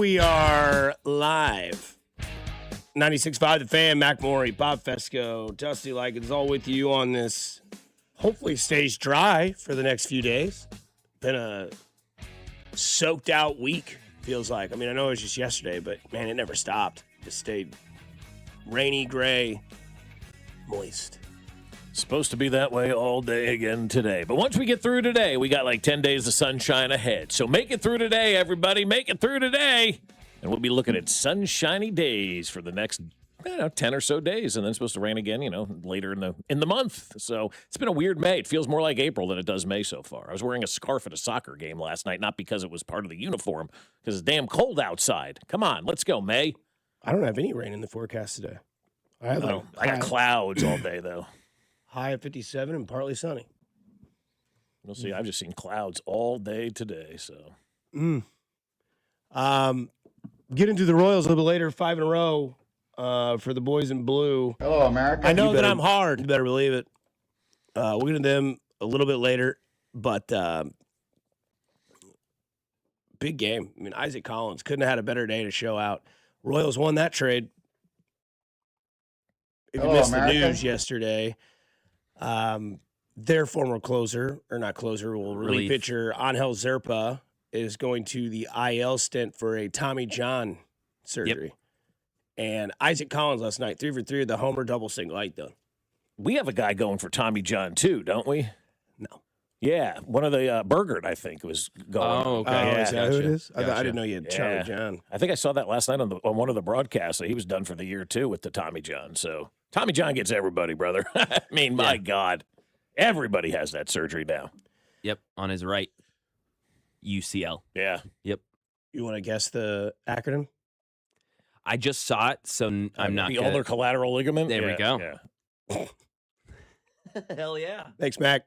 We are live. 96.5 The Fan, Mac Morey, Bob Fescoe, Dusty Likens, all with you on this. Hopefully stays dry for the next few days. Been a soaked out week, feels like. I mean, I know it was just yesterday, but man, it never stopped. Just stayed rainy, gray, moist. Supposed to be that way all day again today. But once we get through today, we got like 10 days of sunshine ahead. So make it through today, everybody. Make it through today. And we'll be looking at sunshiny days for the next 10 or so days. And then it's supposed to rain again, later in the month. So it's been a weird May. It feels more like April than it does May so far. I was wearing a scarf at a soccer game last night, not because it was part of the uniform, because it's damn cold outside. Come on, let's go, May. I don't have any rain in the forecast today. I got clouds all day, though. High of 57 and partly sunny. We'll see. I've just seen clouds all day today, so. Get into the Royals a little bit later, 5 in a row for the boys in blue. Hello, America. I know that I'm hard. You better believe it. We'll get into them a little bit later, but big game. I mean, Isaac Collins couldn't have had a better day to show out. Royals won that trade. If you missed America. the news yesterday, their former relief pitcher, Angel Zerpa, is going to the IL stint for a Tommy John surgery. Yep. And Isaac Collins last night, 3 for 3 with the homer double single. How you doing? We have a guy going for Tommy John, too, don't we? No. Yeah, one of the Burgert, I think, was going. Oh, okay. Yeah, is that who it is? Gotcha. I didn't know you had Tommy John. I think I saw that last night on one of the broadcasts. That he was done for the year, too, with the Tommy John. So Tommy John gets everybody, brother. I mean, my God. Everybody has that surgery now. Yep, on his right UCL. Yeah. Yep. You want to guess the acronym? I just saw it, so I'm not the gonna... ulnar collateral ligament. There we go. Yeah. Hell yeah. Thanks, Mac.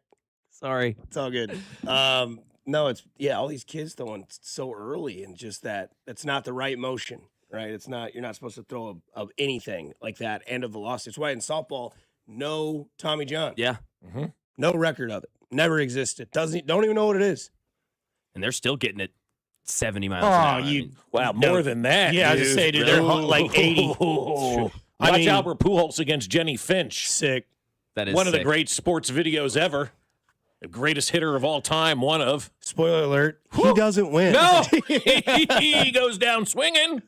Sorry. It's all good. No, it's all these kids throwing so early and just that's not the right motion, right? It's not, you're not supposed to throw anything like that end of velocity. It's why in softball, no Tommy John. Yeah. Mm-hmm. No record of it. Never existed. Don't even know what it is. And they're still getting it 70 miles an hour. Wow, more than that. Yeah, I was just saying, dude, they're like 80. Watch Albert Pujols against Jenny Finch. Sick. That is one of sick. the great sports videos ever. The greatest hitter of all time, one of. Spoiler alert, he doesn't win. No, he goes down swinging,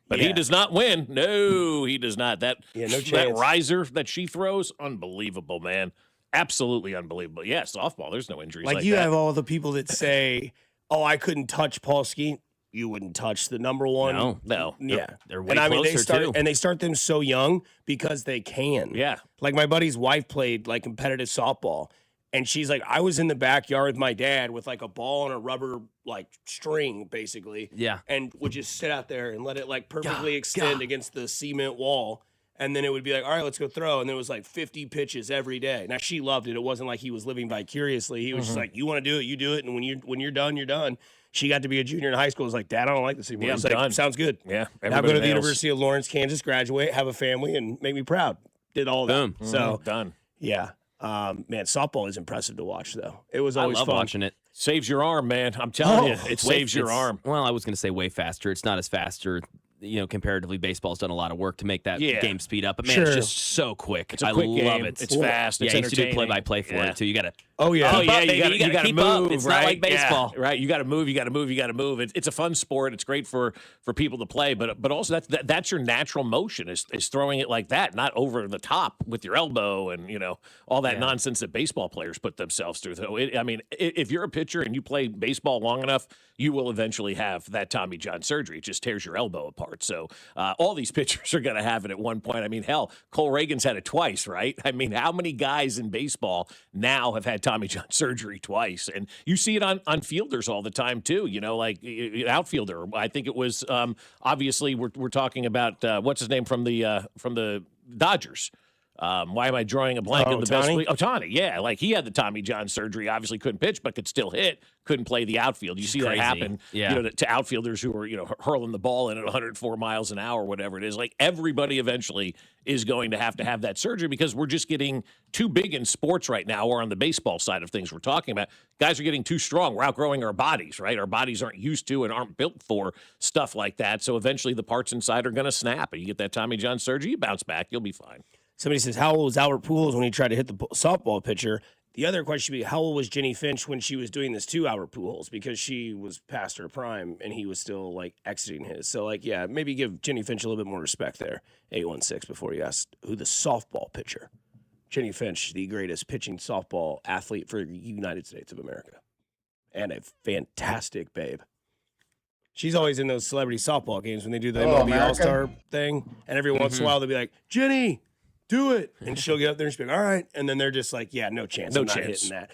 but he does not win. No, he does not. No chance. That riser that she throws, unbelievable, man. Absolutely unbelievable. Yeah, softball, there's no injuries like you that. have all the people that say, oh, I couldn't touch Paul Skeet. You wouldn't touch the number one. No. Yeah. They're way closer, too. And they start them so young because they can. Yeah. Like my buddy's wife played like competitive softball. And she's like, I was in the backyard with my dad with like a ball and a rubber like string, basically. Yeah. And would just sit out there and let it like perfectly extend against the cement wall. And then it would be like, all right, let's go throw. And there was like 50 pitches every day. Now she loved it. It wasn't like he was living vicariously. He was just like, you want to do it, you do it. And when you're done, you're done. She got to be a junior in high school. I was like, Dad, I don't like this anymore. Yeah, He's I'm like, done. sounds good. Yeah. Now go to the University of Lawrence, Kansas, graduate, have a family, and make me proud. Did all that. Boom. So done. Yeah. Man, softball is impressive to watch, though. It was always I love fun. watching it. Saves your arm, man. I'm telling you, it saves your arm. Well, I was going to say way faster. It's not as faster. Comparatively, baseball's done a lot of work to make that game speed up. But, man, it's just so quick. It's a quick I love game. it. It's fast. It's I used to do entertaining. play-by-play for it, too. You got to Oh, yeah. You got to keep move. up. It's right? not like baseball. Yeah, right. You got to move. You got to move. It's a fun sport. It's great for people to play. But also that's your natural motion is throwing it like that, not over the top with your elbow and all that nonsense that baseball players put themselves through. So if you're a pitcher and you play baseball long enough, you will eventually have that Tommy John surgery. It just tears your elbow apart. So all these pitchers are going to have it at one point. I mean, hell, Cole Reagan's had it twice, right? I mean, how many guys in baseball now have had Tommy John surgery twice? And you see it on fielders all the time, too. Like outfielder. I think it was obviously we're talking about what's his name from the Dodgers. Why am I drawing a blank on the best Ohtani? week? Ohtani, yeah. Like, he had the Tommy John surgery, obviously couldn't pitch, but could still hit, couldn't play the outfield. You see that happen to outfielders who are, hurling the ball in at 104 miles an hour, whatever it is. Like, everybody eventually is going to have that surgery because we're just getting too big in sports right now, or on the baseball side of things we're talking about. Guys are getting too strong. We're outgrowing our bodies, right? Our bodies aren't used to and aren't built for stuff like that. So eventually the parts inside are going to snap. And you get that Tommy John surgery, you bounce back, you'll be fine. Somebody says, how old was Albert Pujols when he tried to hit the softball pitcher? The other question should be, how old was Jenny Finch when she was doing this to Albert Pujols? Because she was past her prime and he was still, exiting his. So, maybe give Jenny Finch a little bit more respect there. 816 before you asked who the softball pitcher. Jenny Finch, the greatest pitching softball athlete for the United States of America. And a fantastic babe. She's always in those celebrity softball games when they do the MLB All-Star thing. And every once in a while they'll be like, Jenny, do it. And she'll get up there and she'll be like, all right. And then they're just like, yeah, no chance. I'm not hitting that.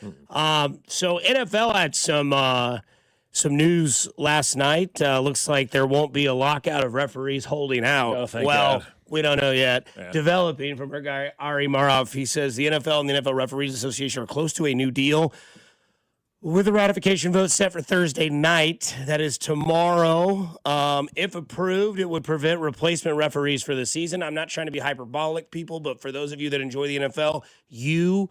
So NFL had some news last night. Looks like there won't be a lockout of referees holding out. Oh, thank God. We don't know yet. Yeah. Developing from our guy, Ari Marov, he says the NFL and the NFL Referees Association are close to a new deal with a ratification vote set for Thursday night. That is tomorrow. If approved, it would prevent replacement referees for the season. I'm not trying to be hyperbolic, people, but for those of you that enjoy the NFL, you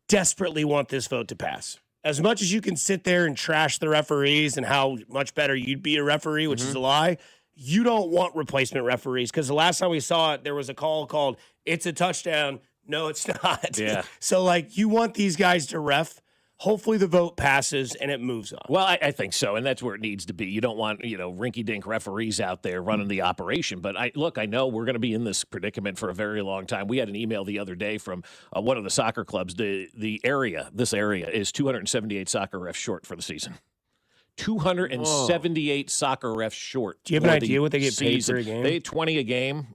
desperately want this vote to pass. As much as you can sit there and trash the referees and how much better you'd be a referee, which is a lie, you don't want replacement referees, because the last time we saw it, there was a call called, it's a touchdown. No, it's not. Yeah. So, you want these guys to ref. Hopefully the vote passes and it moves on. Well, I think so, and that's where it needs to be. You don't want, rinky-dink referees out there running the operation. But I know we're going to be in this predicament for a very long time. We had an email the other day from one of the soccer clubs. This area is 278 soccer refs short for the season. 278 soccer refs short. Do you have an idea what they get paid for a game? They 20 a game.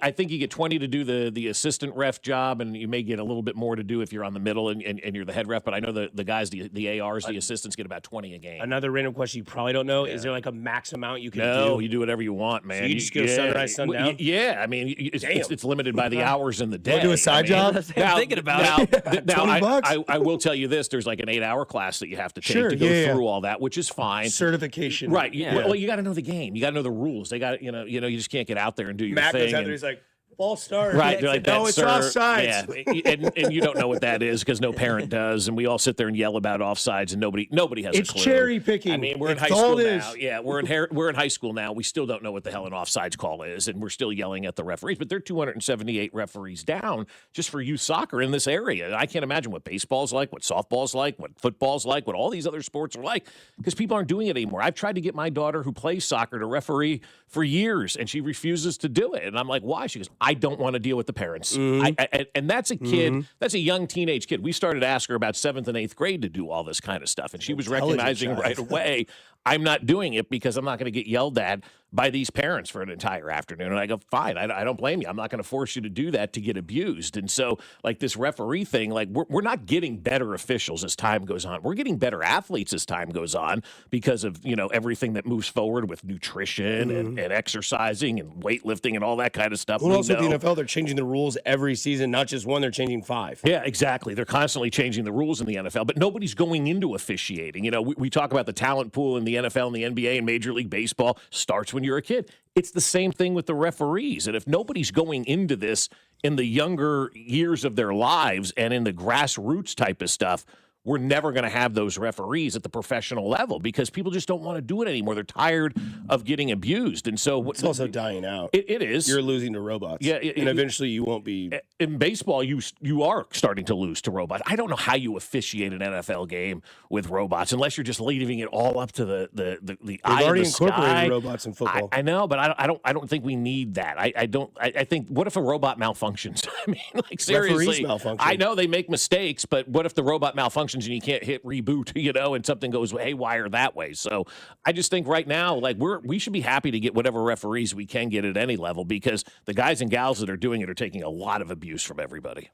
I think you get 20 to do the assistant ref job, and you may get a little bit more to do if you're on the middle and you're the head ref. But I know the guys, the ARs, the assistants get about 20 a game. Another random question you probably don't know. Yeah. Is there a max amount you can do? No, you do whatever you want, man. So you just go sunrise, sundown? Yeah, I mean, it's limited by the hours in the day. Want to do a side job? I'm thinking about it. Now, $20? I will tell you this. There's an 8-hour class that you have to take to go through all that, which is fine. Certification. Right. Yeah. Well, you got to know the game. You got to know the rules. They got you just can't get out there and do your Matt thing. Goes out there, he's like, false start. Right. They're like, no, it's offsides. Yeah. and you don't know what that is because no parent does. And we all sit there and yell about offsides, and nobody has a clue. It's cherry picking. I mean, we're in high school now. Yeah, we're in high school now. We still don't know what the hell an offsides call is, and we're still yelling at the referees. But they're 278 referees down just for youth soccer in this area. I can't imagine what baseball's like, what softball's like, what football's like, what all these other sports are like, because people aren't doing it anymore. I've tried to get my daughter who plays soccer to referee for years, and she refuses to do it. And I'm like, why? She goes, I don't want to deal with the parents. And that's a kid, that's a young teenage kid. We started to ask her about 7th and 8th grade to do all this kind of stuff. And she was recognizing right away, I'm not doing it because I'm not going to get yelled at by these parents for an entire afternoon. And I go, fine, I don't blame you. I'm not going to force you to do that to get abused. And so, this referee thing, we're not getting better officials as time goes on. We're getting better athletes as time goes on because of, everything that moves forward with nutrition and exercising and weightlifting and all that kind of stuff. Well, also the NFL, they're changing the rules every season, not just one, they're changing 5. Yeah, exactly. They're constantly changing the rules in the NFL, but nobody's going into officiating. We talk about the talent pool in the NFL and the NBA and Major League Baseball starts when you're a kid. It's the same thing with the referees. And if nobody's going into this in the younger years of their lives and in the grassroots type of stuff, we're never going to have those referees at the professional level because people just don't want to do it anymore. They're tired of getting abused. And so it's also dying out. It is. You're losing to robots. Yeah. And eventually you won't be. In baseball, you are starting to lose to robots. I don't know how you officiate an NFL game with robots unless you're just leaving it all up to the eye of the sky. They've already incorporated robots in football. I know, but I don't think we need that. I think, what if a robot malfunctions? I mean, seriously. Referees malfunction. I know they make mistakes, but what if the robot malfunctions and you can't hit reboot, and something goes haywire that way? So I just think right now, we should be happy to get whatever referees we can get at any level because the guys and gals that are doing it are taking a lot of abuse from everybody.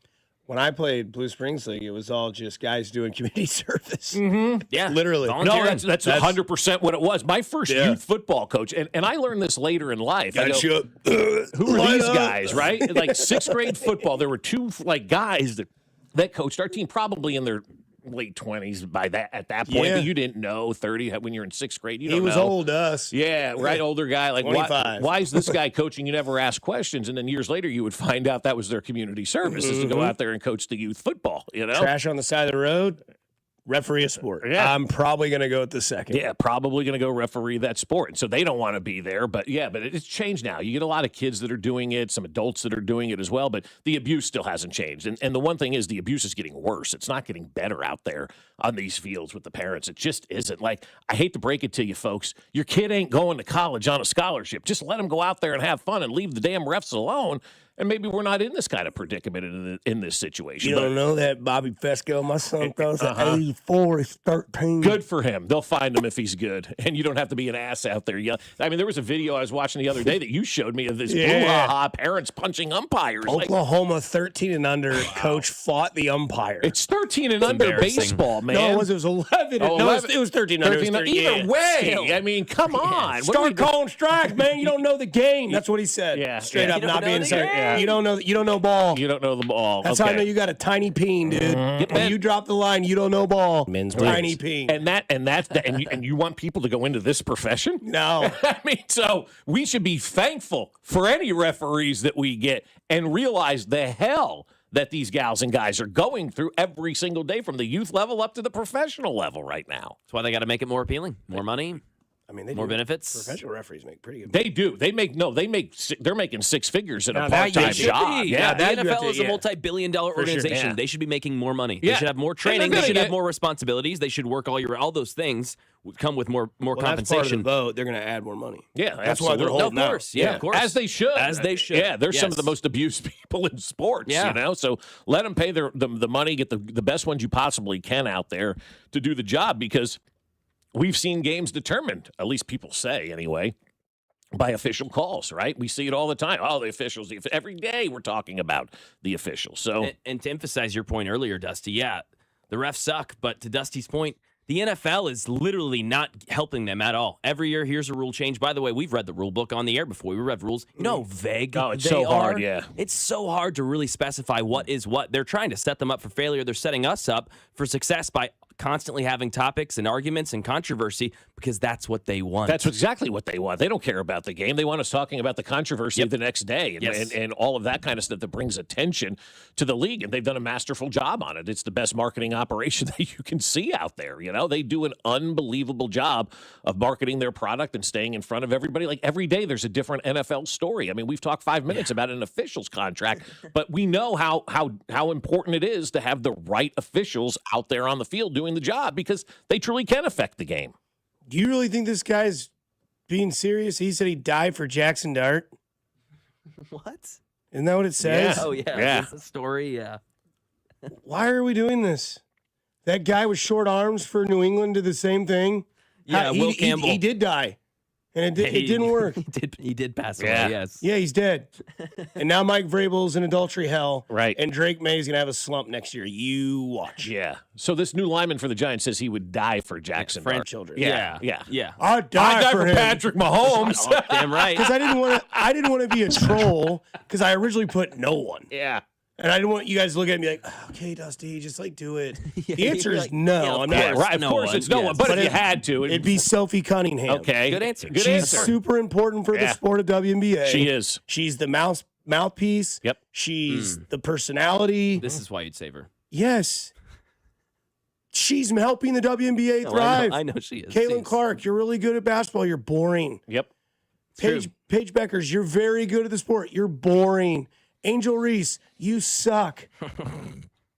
When I played Blue Springs League, it was all just guys doing community service. Yeah, Literally. No, that's 100% what it was. My first youth football coach, and I learned this later in life. I go, who are these guys, right? Like sixth grade football, there were two guys that coached our team, probably in their late 20s at that point. But you didn't know 30 when you're in sixth grade. You don't know. He was old to us. Yeah, right. Older guy. Like, 25. why is this guy coaching? You never ask questions. And then years later, you would find out that was their community service is to go out there and coach the youth football, Trash on the side of the road. Referee a sport. Yeah. I'm probably going to go with the second. Yeah, probably going to go referee that sport. And so they don't want to be there. But it's changed now. You get a lot of kids that are doing it, some adults that are doing it as well. But the abuse still hasn't changed. And the one thing is the abuse is getting worse. It's not getting better out there on these fields with the parents. It just isn't. Like, I hate to break it to you folks. Your kid ain't going to college on a scholarship. Just let him go out there and have fun and leave the damn refs alone. And maybe we're not in this kind of predicament in this situation. You don't know that Bobby Fescoe, my son throws at 84, he's 13. Good for him. They'll find him if he's good. And you don't have to be an ass out there. I mean, there was a video I was watching the other day that you showed me of this brouhaha parents punching umpires. Oklahoma 13 and under coach fought the umpire. It's 13 and under baseball, man. No, it was 11. It was 13 under. 13 either way. I mean, come on. Start calling strikes, man. You don't know the game. That's what he said. Yeah, straight up, not being serious. You don't know ball. You don't know the ball. That's how I know you got a tiny peen, dude. When you drop the line, you don't know ball. Men's tiny peen. And you want people to go into this profession? No. I mean, so we should be thankful for any referees that we get and realize the hell that these gals and guys are going through every single day from the youth level up to the professional level right now. That's why they got to make it more appealing, more money. I mean, more benefits. Professional referees make pretty good. They do. They're making six figures in a part-time job. Yeah, the NFL is a multi-billion-dollar organization. Sure, yeah. They should be making more money. They should have more training. They should have more responsibilities. They should work all those things would come with more compensation. That's part of the vote. They're going to add more money. Yeah, that's why they're holding out. Yeah, of course. As they should. As they should. Yeah, they're some of the most abused people in sports. Yeah. So let them pay the money, get the best ones you possibly can out there to do the job, because we've seen games determined, at least people say anyway, by official calls, right? We see it all the time. Oh, the officials. Every day we're talking about the officials. So, and to emphasize your point earlier, Dusty, the refs suck. But to Dusty's point, the NFL is literally not helping them at all. Every year, here's a rule change. By the way, we've read the rule book on the air before. We read rules. You know how vague it's they so hard, are? yeah. It's so hard to really specify what is what. They're trying to set them up for failure. They're setting us up for success by constantly having topics and arguments and controversy, because that's what they want. That's exactly what they want. They don't care about the game. They want us talking about the controversy the next day and all of that kind of stuff that brings attention to the league. And they've done a masterful job on it. It's the best marketing operation that you can see out there. They do an unbelievable job of marketing their product and staying in front of everybody. Like, every day there's a different NFL story. I mean, we've talked 5 minutes about an official's contract, but we know how important it is to have the right officials out there on the field doing the job, because they truly can affect the game. Do you really think this guy's being serious? He said he died for Jackson Dart. What? Isn't that what it says? Yeah. Oh, yeah. That's the story, yeah. Why are we doing this? That guy with short arms for New England did the same thing. Yeah, Will Campbell. He did die. And it didn't work. He did pass away, yes. Yeah, he's dead. And now Mike Vrabel's in adultery hell. Right. And Drake May's going to have a slump next year. You watch. Yeah. So this new lineman for the Giants says he would die for Jackson Dart. Children. Yeah. I'd die for him. Patrick Mahomes. Damn right. Because I didn't want to be a troll, because I originally put no one. Yeah. And I didn't want you guys to look at me like, okay, Dusty, just do it. The answer is no. I'm not. Right. Of course, it's no one. But if you had to, it'd be Sophie Cunningham. Okay. Good answer. She's super important for the sport of WNBA. She is. She's the mouthpiece. Yep. She's the personality. This is why you'd save her. Yes. She's helping the WNBA thrive. I know she is. Caitlin Clark, you're really good at basketball. You're boring. Yep. Paige Beckers, you're very good at the sport. You're boring. Angel Reese, you suck.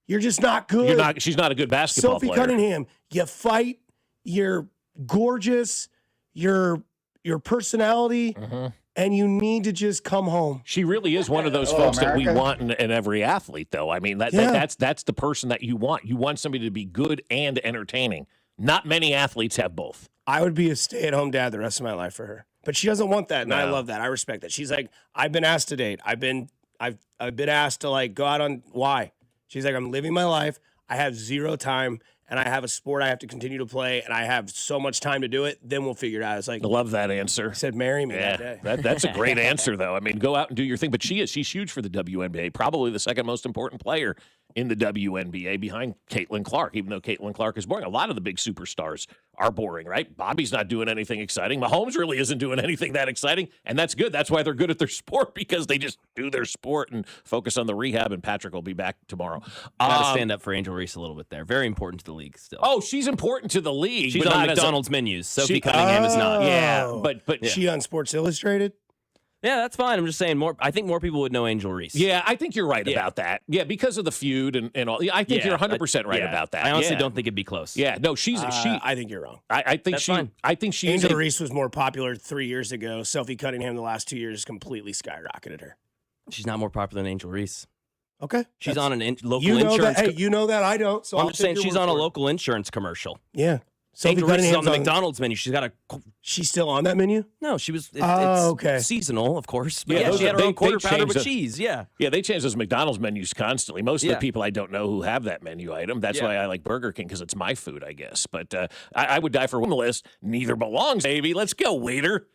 You're just not good. She's not a good basketball Sophie player. Cunningham, you fight. You're gorgeous. Your personality, and you need to just come home. She really is one of those folks that we want in every athlete, though. I mean, that's the person that you want. You want somebody to be good and entertaining. Not many athletes have both. I would be a stay-at-home dad the rest of my life for her, but she doesn't want that, and I love that. I respect that. She's like, I've been asked to date. I've been asked to go out on why. She's like, I'm living my life. I have zero time, and I have a sport I have to continue to play, and I have so much time to do it. Then we'll figure it out. It's like, I love that answer. I said, marry me that day. That's a great answer, though. I mean, go out and do your thing. But she's huge for the WNBA, probably the second most important player in the WNBA behind Caitlin Clark, even though Caitlin Clark is boring. A lot of the big superstars are boring, right? Bobby's not doing anything exciting. Mahomes really isn't doing anything that exciting, and that's good. That's why they're good at their sport, because they just do their sport and focus on the rehab, and Patrick will be back tomorrow. Got to stand up for Angel Reese a little bit there. Very important to the league still. Oh, she's important to the league. She's but on not McDonald's menus. Sophie Cunningham is not. Yeah, but Is she on Sports Illustrated? Yeah, that's fine. I'm just saying I think more people would know Angel Reese. Yeah, I think you're right about that. Yeah, because of the feud and all. Yeah, I think you're 100% right about that. I honestly don't think it'd be close. Yeah, no, she. I think you're wrong. I think That's she. fine. I think she. Angel Reese was more popular 3 years ago. Sophie Cunningham the last 2 years completely skyrocketed her. She's not more popular than Angel Reese. Okay. She's on an local You know insurance. that. Hey, you know that. I don't. So I'm I'll just take saying your she's word on a for it. local insurance commercial. Yeah. Sophie Angel Reese is on Cunningham's the McDonald's menu. She's got a. She's still on that menu? No, she was. It's okay. seasonal, of course. But Yeah, yeah, she had her they- own quarter they pounder changed with the- cheese. Yeah. Yeah, they change those McDonald's menus constantly. Most of Yeah. the people I don't know who have that menu item. That's why I like Burger King, because it's my food, I guess. But I would die for one list. Neither belongs, baby. Let's go, waiter.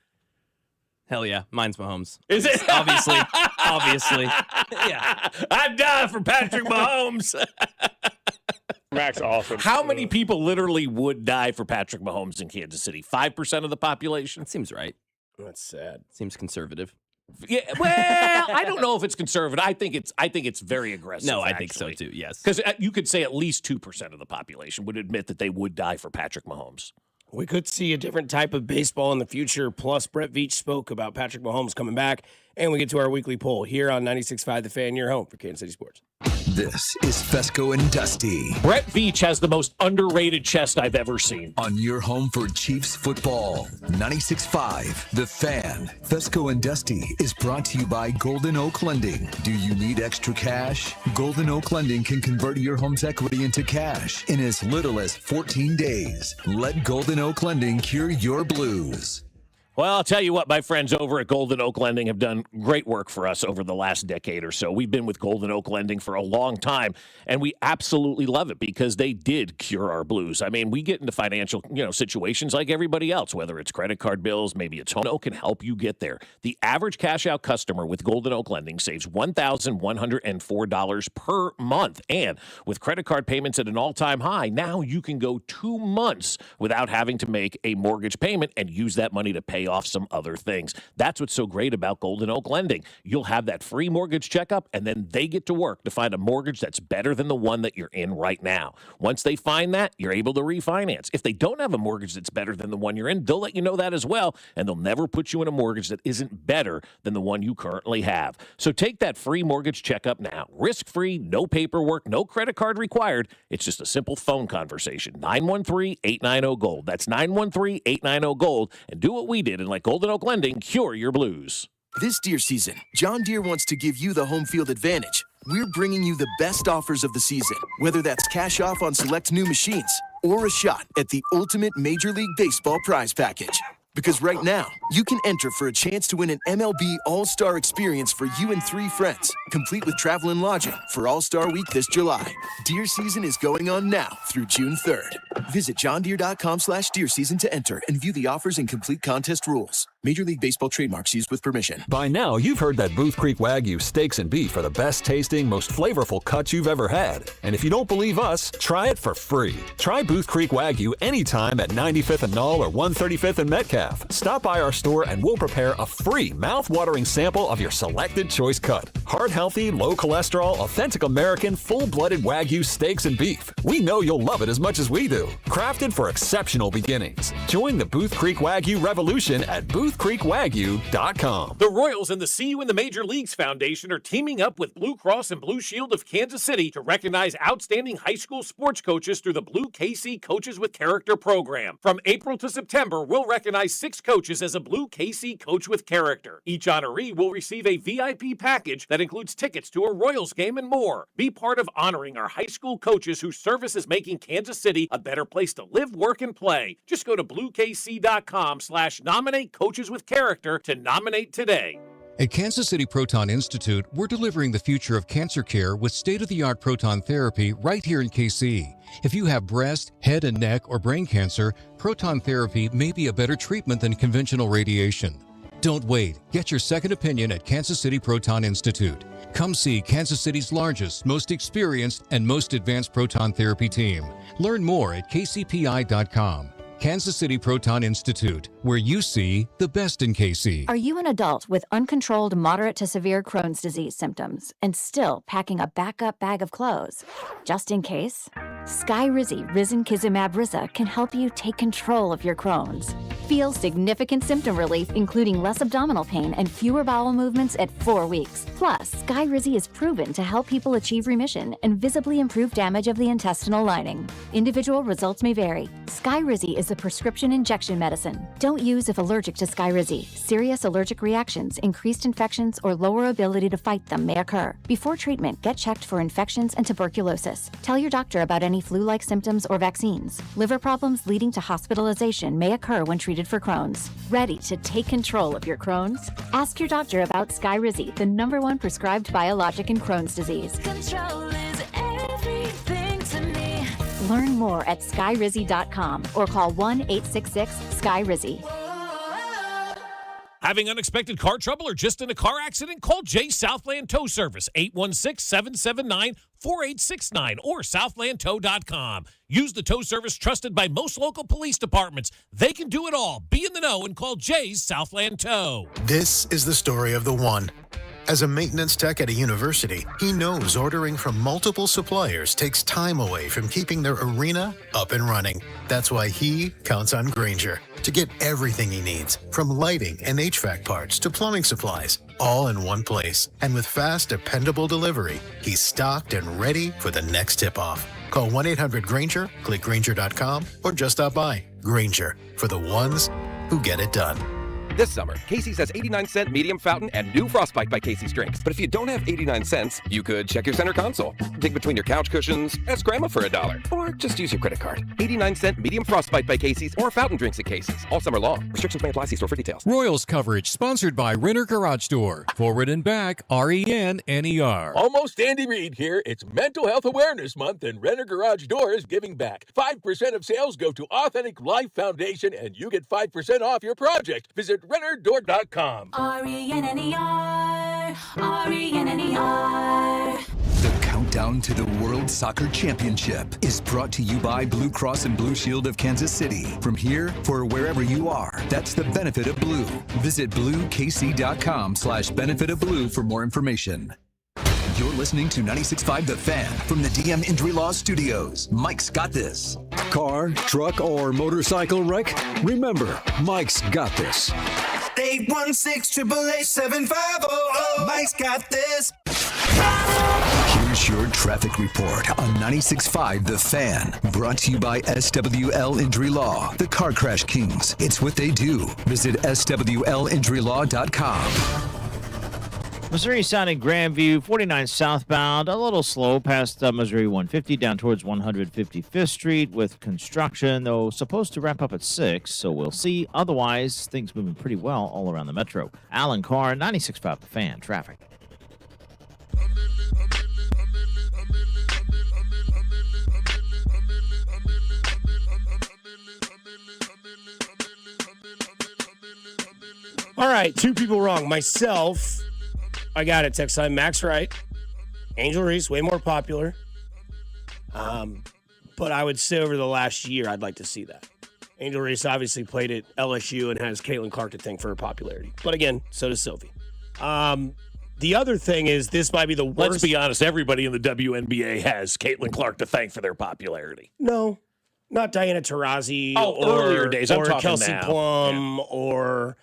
Hell yeah, mine's Mahomes. Is it? Obviously. Yeah. I'm dying for Patrick Mahomes. Max awesome. How many people literally would die for Patrick Mahomes in Kansas City? 5% of the population? That seems right. That's sad. Seems conservative. Yeah, well, I don't know if it's conservative. I think it's very aggressive. No, I think so too. Yes. Because you could say at least 2% of the population would admit that they would die for Patrick Mahomes. We could see a different type of baseball in the future. Plus, Brett Veach spoke about Patrick Mahomes coming back. And we get to our weekly poll here on 96.5 The Fan, your home for Kansas City Sports. This is Fescoe and Dusty Brett Veach has the most underrated chest I've ever seen. on your home for Chiefs football. 96.5 The Fan. Fescoe and Dusty is brought to you by Golden Oak Lending. Do you need extra cash? Golden Oak Lending can convert your home's equity into cash in as little as 14 days. Let Golden Oak Lending cure your blues. Well, I'll tell you what, my friends over at Golden Oak Lending have done great work for us over the last decade or so. We've been with Golden Oak Lending for a long time, and we absolutely love it because they did cure our blues. I mean, we get into financial, situations like everybody else, whether it's credit card bills, maybe it's home. Oak can help you get there. The average cash out customer with Golden Oak Lending saves $1,104 per month. And with credit card payments at an all-time high, now you can go 2 months without having to make a mortgage payment and use that money to pay off some other things. That's what's so great about Golden Oak Lending. You'll have that free mortgage checkup, and then they get to work to find a mortgage that's better than the one that you're in right now. Once they find that, you're able to refinance. If they don't have a mortgage that's better than the one you're in, they'll let you know that as well, and they'll never put you in a mortgage that isn't better than the one you currently have. So take that free mortgage checkup now. Risk-free, no paperwork, no credit card required. It's just a simple phone conversation. 913-890-GOLD. That's 913-890-GOLD. And do what we did and let Golden Oak Lending cure your blues. This deer season, John Deere wants to give you the home field advantage. We're bringing you the best offers of the season, whether that's cash off on select new machines or a shot at the ultimate Major League Baseball prize package. Because right now, you can enter for a chance to win an MLB All-Star experience for you and 3 friends, complete with travel and lodging for All-Star Week this July. Deer season is going on now through June 3rd. Visit johndeere.com/deer season to enter and view the offers and complete contest rules. Major League Baseball trademarks used with permission. By now, you've heard that Booth Creek Wagyu steaks and beef are the best tasting, most flavorful cuts you've ever had. And if you don't believe us, try it for free. Try Booth Creek Wagyu anytime at 95th and Knoll or 135th and Metcalf. Stop by our store and we'll prepare a free mouth-watering sample of your selected choice cut. Heart-healthy, low-cholesterol, authentic American, full-blooded Wagyu steaks and beef. We know you'll love it as much as we do. Crafted for exceptional beginnings. Join the Booth Creek Wagyu revolution at boothcreekwagyu.com. The Royals and the See You in the Major Leagues Foundation are teaming up with Blue Cross and Blue Shield of Kansas City to recognize outstanding high school sports coaches through the Blue KC Coaches with Character program. From April to September, we'll recognize 6 coaches as a Blue KC Coach with Character. Each honoree will receive a VIP package that includes tickets to a Royals game and more. Be part of honoring our high school coaches whose service is making Kansas City a better place to live, work, and play. Just go to bluekc.com/nominate coaches with character to nominate today. At Kansas City Proton Institute, we're delivering the future of cancer care with state-of-the-art proton therapy right here in KC. If you have breast, head and neck, or brain cancer, proton therapy may be a better treatment than conventional radiation. Don't wait. Get your second opinion at Kansas City Proton Institute. Come see Kansas City's largest, most experienced, and most advanced proton therapy team. Learn more at kcpi.com. Kansas City Proton Institute, where you see the best in KC. Are you an adult with uncontrolled moderate to severe Crohn's disease symptoms and still packing a backup bag of clothes? Just in case? Skyrizi Risankizumab Riza can help you take control of your Crohn's. Feel significant symptom relief, including less abdominal pain and fewer bowel movements at 4 weeks. Plus, Skyrizi is proven to help people achieve remission and visibly improve damage of the intestinal lining. Individual results may vary. Skyrizi is a prescription injection medicine. Don't use if allergic to Skyrizi. Serious allergic reactions, increased infections, or lower ability to fight them may occur. Before treatment, get checked for infections and tuberculosis. Tell your doctor about any flu-like symptoms or vaccines. Liver problems leading to hospitalization may occur when treated for Crohn's. Ready to take control of your Crohn's? Ask your doctor about Skyrizi, the #1 prescribed biologic in Crohn's disease. Control is everything to me. Learn more at skyrizi.com or call 1-866-SKYRIZI. Having unexpected car trouble or just in a car accident? Call Jay Southland Tow Service, 816-779-4869 or southlandtow.com. Use the tow service trusted by most local police departments. They can do it all. Be in the know and call Jay's Southland Tow. This is the story of the one. As a maintenance tech at a university, he knows ordering from multiple suppliers takes time away from keeping their arena up and running. That's why he counts on Grainger to get everything he needs, from lighting and HVAC parts to plumbing supplies, all in one place. And with fast, dependable delivery, he's stocked and ready for the next tip-off. Call 1-800-GRAINGER, click Grainger.com, or just stop by. Grainger, for the ones who get it done. This summer, Casey's has 89-cent medium fountain and new Frostbite by Casey's drinks. But if you don't have 89 cents, you could check your center console, dig between your couch cushions, ask Grandma for $1, or just use your credit card. 89-cent medium Frostbite by Casey's or fountain drinks at Casey's all summer long. Restrictions may apply. See store for details. Royals coverage sponsored by Renner Garage Door. Forward and back, RENNER. Almost Andy Reid here. It's Mental Health Awareness Month, and Renner Garage Door is giving back. 5% of sales go to Authentic Life Foundation, and you get 5% off your project. Visit RennerDoor.com. RENNER, RENNER. The countdown to the World Soccer Championship is brought to you by Blue Cross and Blue Shield of Kansas City. From here, for wherever you are, that's the benefit of blue. Visit bluekc.com/benefit of blue for more information. You're listening to 96.5 The Fan from the DM Injury Law Studios. Mike's got this. Car, truck, or motorcycle wreck? Remember, Mike's got this. 816-888-7500. Mike's got this. Here's your traffic report on 96.5 The Fan. Brought to you by SWL Injury Law, the Car Crash Kings. It's what they do. Visit SWLinjurylaw.com. Missouri Sound in Grandview, 49 southbound, a little slow past Missouri 150 down towards 155th Street with construction, though supposed to wrap up at 6, so we'll see. Otherwise, things moving pretty well all around the metro. Alan Carr, 96.5 The Fan, traffic. All right, two people wrong. Myself, I got it. Text line, Max right. Angel Reese, way more popular. But I would say over the last year, I'd like to see that. Angel Reese obviously played at LSU and has Caitlin Clark to thank for her popularity. But again, so does Sylvie. The other thing is this might be the worst. Let's be honest, everybody in the WNBA has Caitlin Clark to thank for their popularity. No, not Diana Taurasi earlier days. I'm or talking Kelsey now. Plum or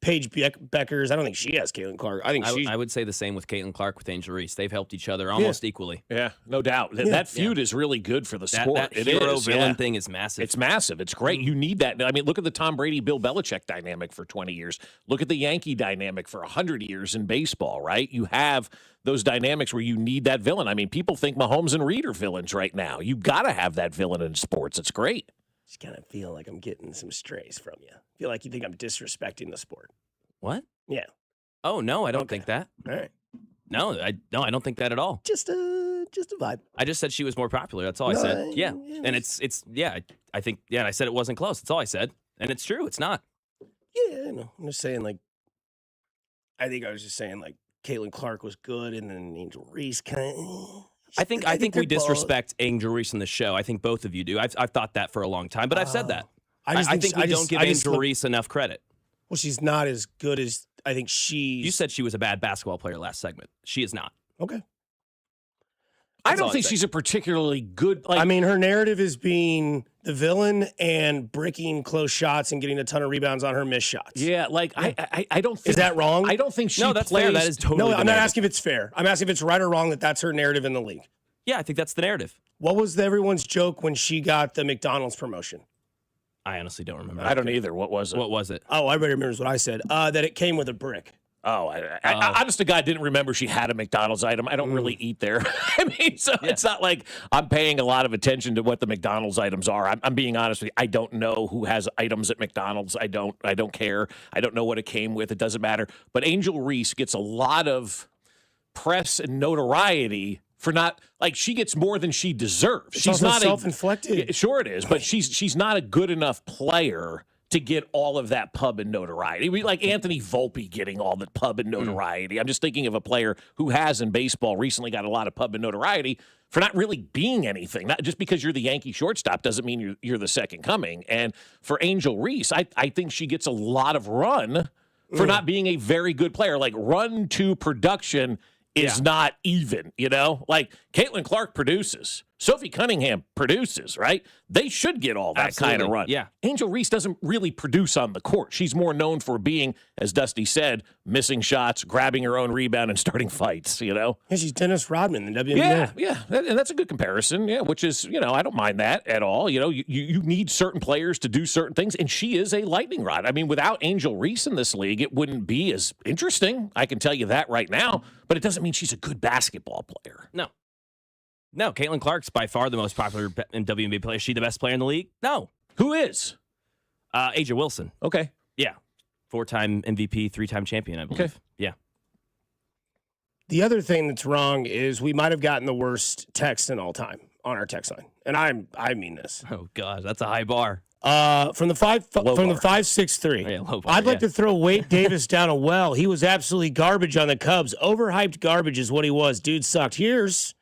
Paige Beckers. I don't think she has Caitlin Clark. I would say the same with Caitlin Clark with Angel Reese. They've helped each other almost equally. Yeah, no doubt. That feud is really good for the sport. That hero-villain thing is massive. It's massive. It's great. You need that. I mean, look at the Tom Brady-Bill Belichick dynamic for 20 years. Look at the Yankee dynamic for 100 years in baseball, right? You have those dynamics where you need that villain. I mean, people think Mahomes and Reed are villains right now. You got to have that villain in sports. It's great. Just kind of feel like I'm getting some strays from you. I feel like you think I'm disrespecting the sport. What? Yeah. Oh no, I don't think that. All right. No, I don't think that at all. Just a vibe. I just said she was more popular. That's all I said. Yeah, and it's I think and I said it wasn't close. That's all I said, and it's true. It's not. Yeah, I know. I'm just saying, like, I think I was just saying, like, Caitlin Clark was good, and then Angel Reese kind of. I think we disrespect Angel Reese in the show. I think both of you do. I've thought that for a long time, but I've said that. I think we don't give Angel Reese enough credit. Well, she's not as good as I think You said she was a bad basketball player last segment. She is not. Okay. I don't think she's a particularly good. Like, I mean, her narrative is being the villain and bricking close shots and getting a ton of rebounds on her missed shots. Yeah, like I don't think is that wrong? I don't think she. No, that's plays, fair. That is totally. No, I'm not asking if it's fair. I'm asking if it's right or wrong that that's her narrative in the league. Yeah, I think that's the narrative. What was everyone's joke when she got the McDonald's promotion? I honestly don't remember. I don't either. What was it? What was it? Oh, everybody remembers what I said. That it came with a brick. Oh, I honest to God, didn't remember she had a McDonald's item. I don't really eat there. I mean, so it's not like I'm paying a lot of attention to what the McDonald's items are. I'm being honest with you. I don't know who has items at McDonald's. I don't care. I don't know what it came with. It doesn't matter. But Angel Reese gets a lot of press and notoriety for not, like, she gets more than she deserves. She's not self-inflicted. Sure it is, but she's not a good enough player to get all of that pub and notoriety. Like Anthony Volpe getting all the pub and notoriety. I'm just thinking of a player who has in baseball recently got a lot of pub and notoriety for not really being anything. Not just because you're the Yankee shortstop doesn't mean you're the second coming. And for Angel Reese, I think she gets a lot of run for not being a very good player. Like, run to production is not even, you know? Like, Caitlin Clark produces. Sophie Cunningham produces, right? They should get all that kind of run. Yeah. Angel Reese doesn't really produce on the court. She's more known for being, as Dusty said, missing shots, grabbing her own rebound, and starting fights, you know? Yeah, she's Dennis Rodman in the WNBA. Yeah. And that's a good comparison, which is, I don't mind that at all. You need certain players to do certain things, and she is a lightning rod. I mean, without Angel Reese in this league, it wouldn't be as interesting. I can tell you that right now, but it doesn't mean she's a good basketball player. No, Caitlin Clark's by far the most popular in WNBA player. Is she the best player in the league? No. Who is? Aja Wilson. Okay. Yeah. 4-time MVP, 3-time champion, I believe. Okay. Yeah. The other thing that's wrong is we might have gotten the worst text in all time on our text line. And I mean this. Oh, God, that's a high bar. From the 563. Yeah, low bar, I'd like to throw Wade Davis down a well. He was absolutely garbage on the Cubs. Overhyped garbage is what he was. Dude sucked. Here's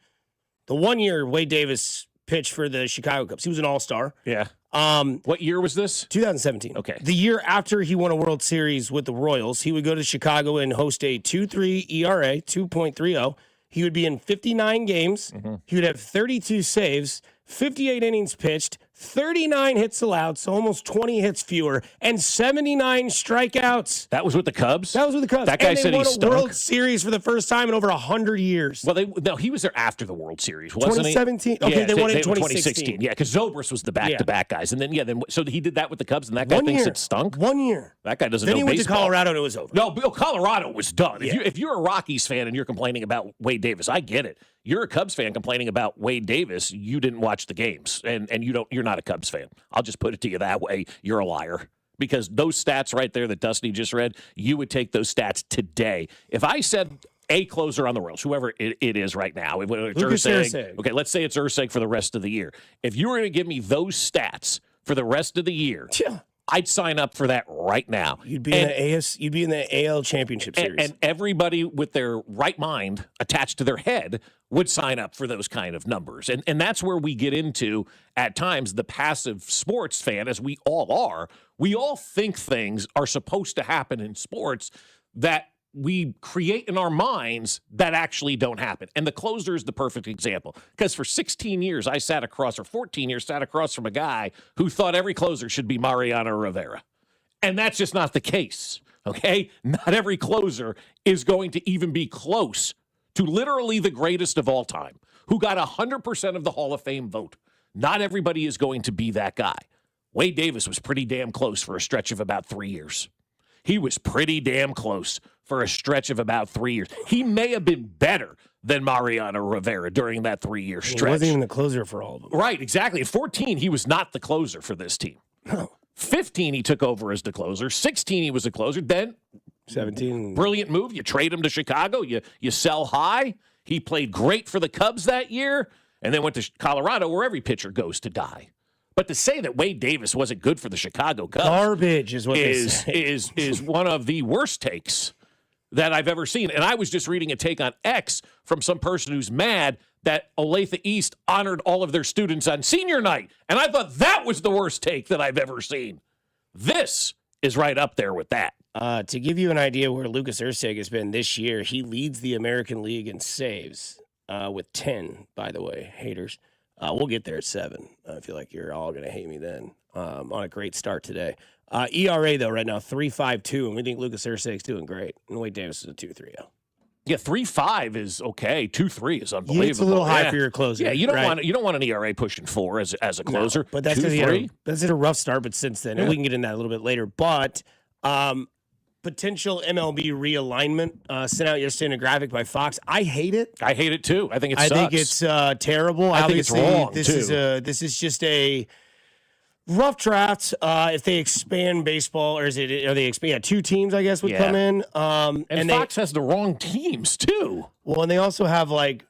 the 1 year Wade Davis pitched for the Chicago Cubs. He was an all-star. Yeah. What year was this? 2017. Okay. The year after he won a World Series with the Royals, he would go to Chicago and host a 2.3 ERA, 2.30. He would be in 59 games. Mm-hmm. He would have 32 saves, 58 innings pitched, 39 hits allowed, so almost 20 hits fewer, and 79 strikeouts. That was with the Cubs? That was with the Cubs. That guy and said they he won stunk. a World Series for the first time in over 100 years. Well, he was there after the World Series, wasn't 2017? he? Okay, they won it in 2016. Yeah, because Zobrist was the back-to-back guys. And then, so he did that with the Cubs, and that guy thinks it stunk? 1 year. That guy doesn't Then know he went baseball. to Colorado and it was over. No, Colorado was done. Yeah. If you're a Rockies fan and you're complaining about Wade Davis, I get it. You're a Cubs fan complaining about Wade Davis. You didn't watch the games, and you're not a Cubs fan. I'll just put it to you that way. You're a liar. Because those stats right there that Dusty just read, you would take those stats today. If I said a closer on the Royals, whoever it is right now, whether it's Urseg, okay, let's say it's Urseg for the rest of the year. If you were going to give me those stats for the rest of the year, I'd sign up for that right now. You'd be in the AL Championship Series. And everybody with their right mind attached to their head would sign up for those kind of numbers. And that's where we get into, at times, the passive sports fan, as we all are. We all think things are supposed to happen in sports that we create in our minds that actually don't happen. And the closer is the perfect example. Because for 16 years, 14 years, sat across from a guy who thought every closer should be Mariano Rivera. And that's just not the case, okay? Not every closer is going to even be close to literally the greatest of all time, who got 100% of the Hall of Fame vote. Not everybody is going to be that guy. Wade Davis was pretty damn close for a stretch of about 3 years. He was pretty damn close for a stretch of about 3 years. He may have been better than Mariano Rivera during that 3-year stretch. He wasn't even the closer for all of them. Right, exactly. At 14, he was not the closer for this team. No. 15, he took over as the closer. 16, he was the closer. Then 17. Brilliant move. You trade him to Chicago. You sell high. He played great for the Cubs that year, and then went to Colorado, where every pitcher goes to die. But to say that Wade Davis wasn't good for the Chicago Cubs garbage is what they say. is one of the worst takes that I've ever seen. And I was just reading a take on X from some person who's mad that Olathe East honored all of their students on senior night. And I thought that was the worst take that I've ever seen. This is right up there with that. To give you an idea where Lucas Erceg has been this year, he leads the American League in saves with 10, by the way, haters. We'll get there at 7. I feel like you're all going to hate me then on a great start today. ERA, though, right now, 3.52, and we think Lucas Erceg's doing great. And Wade Davis is a 2.30. Yeah, 3.5 is okay. 2.3 is unbelievable. It's a little high for your closer. Yeah, you don't want an ERA pushing 4 as a closer. No, but that's 2.3. That's a rough start, but since then, and we can get into that a little bit later. But potential MLB realignment sent out yesterday in a graphic by Fox. I hate it. I hate it too. I think it sucks. I think it's terrible. I think it's wrong this too. This is just a rough draft. If they expand baseball, or are they expand? Yeah, 2 teams, I guess, would come in. And Fox has the wrong teams too. Well, and they also have like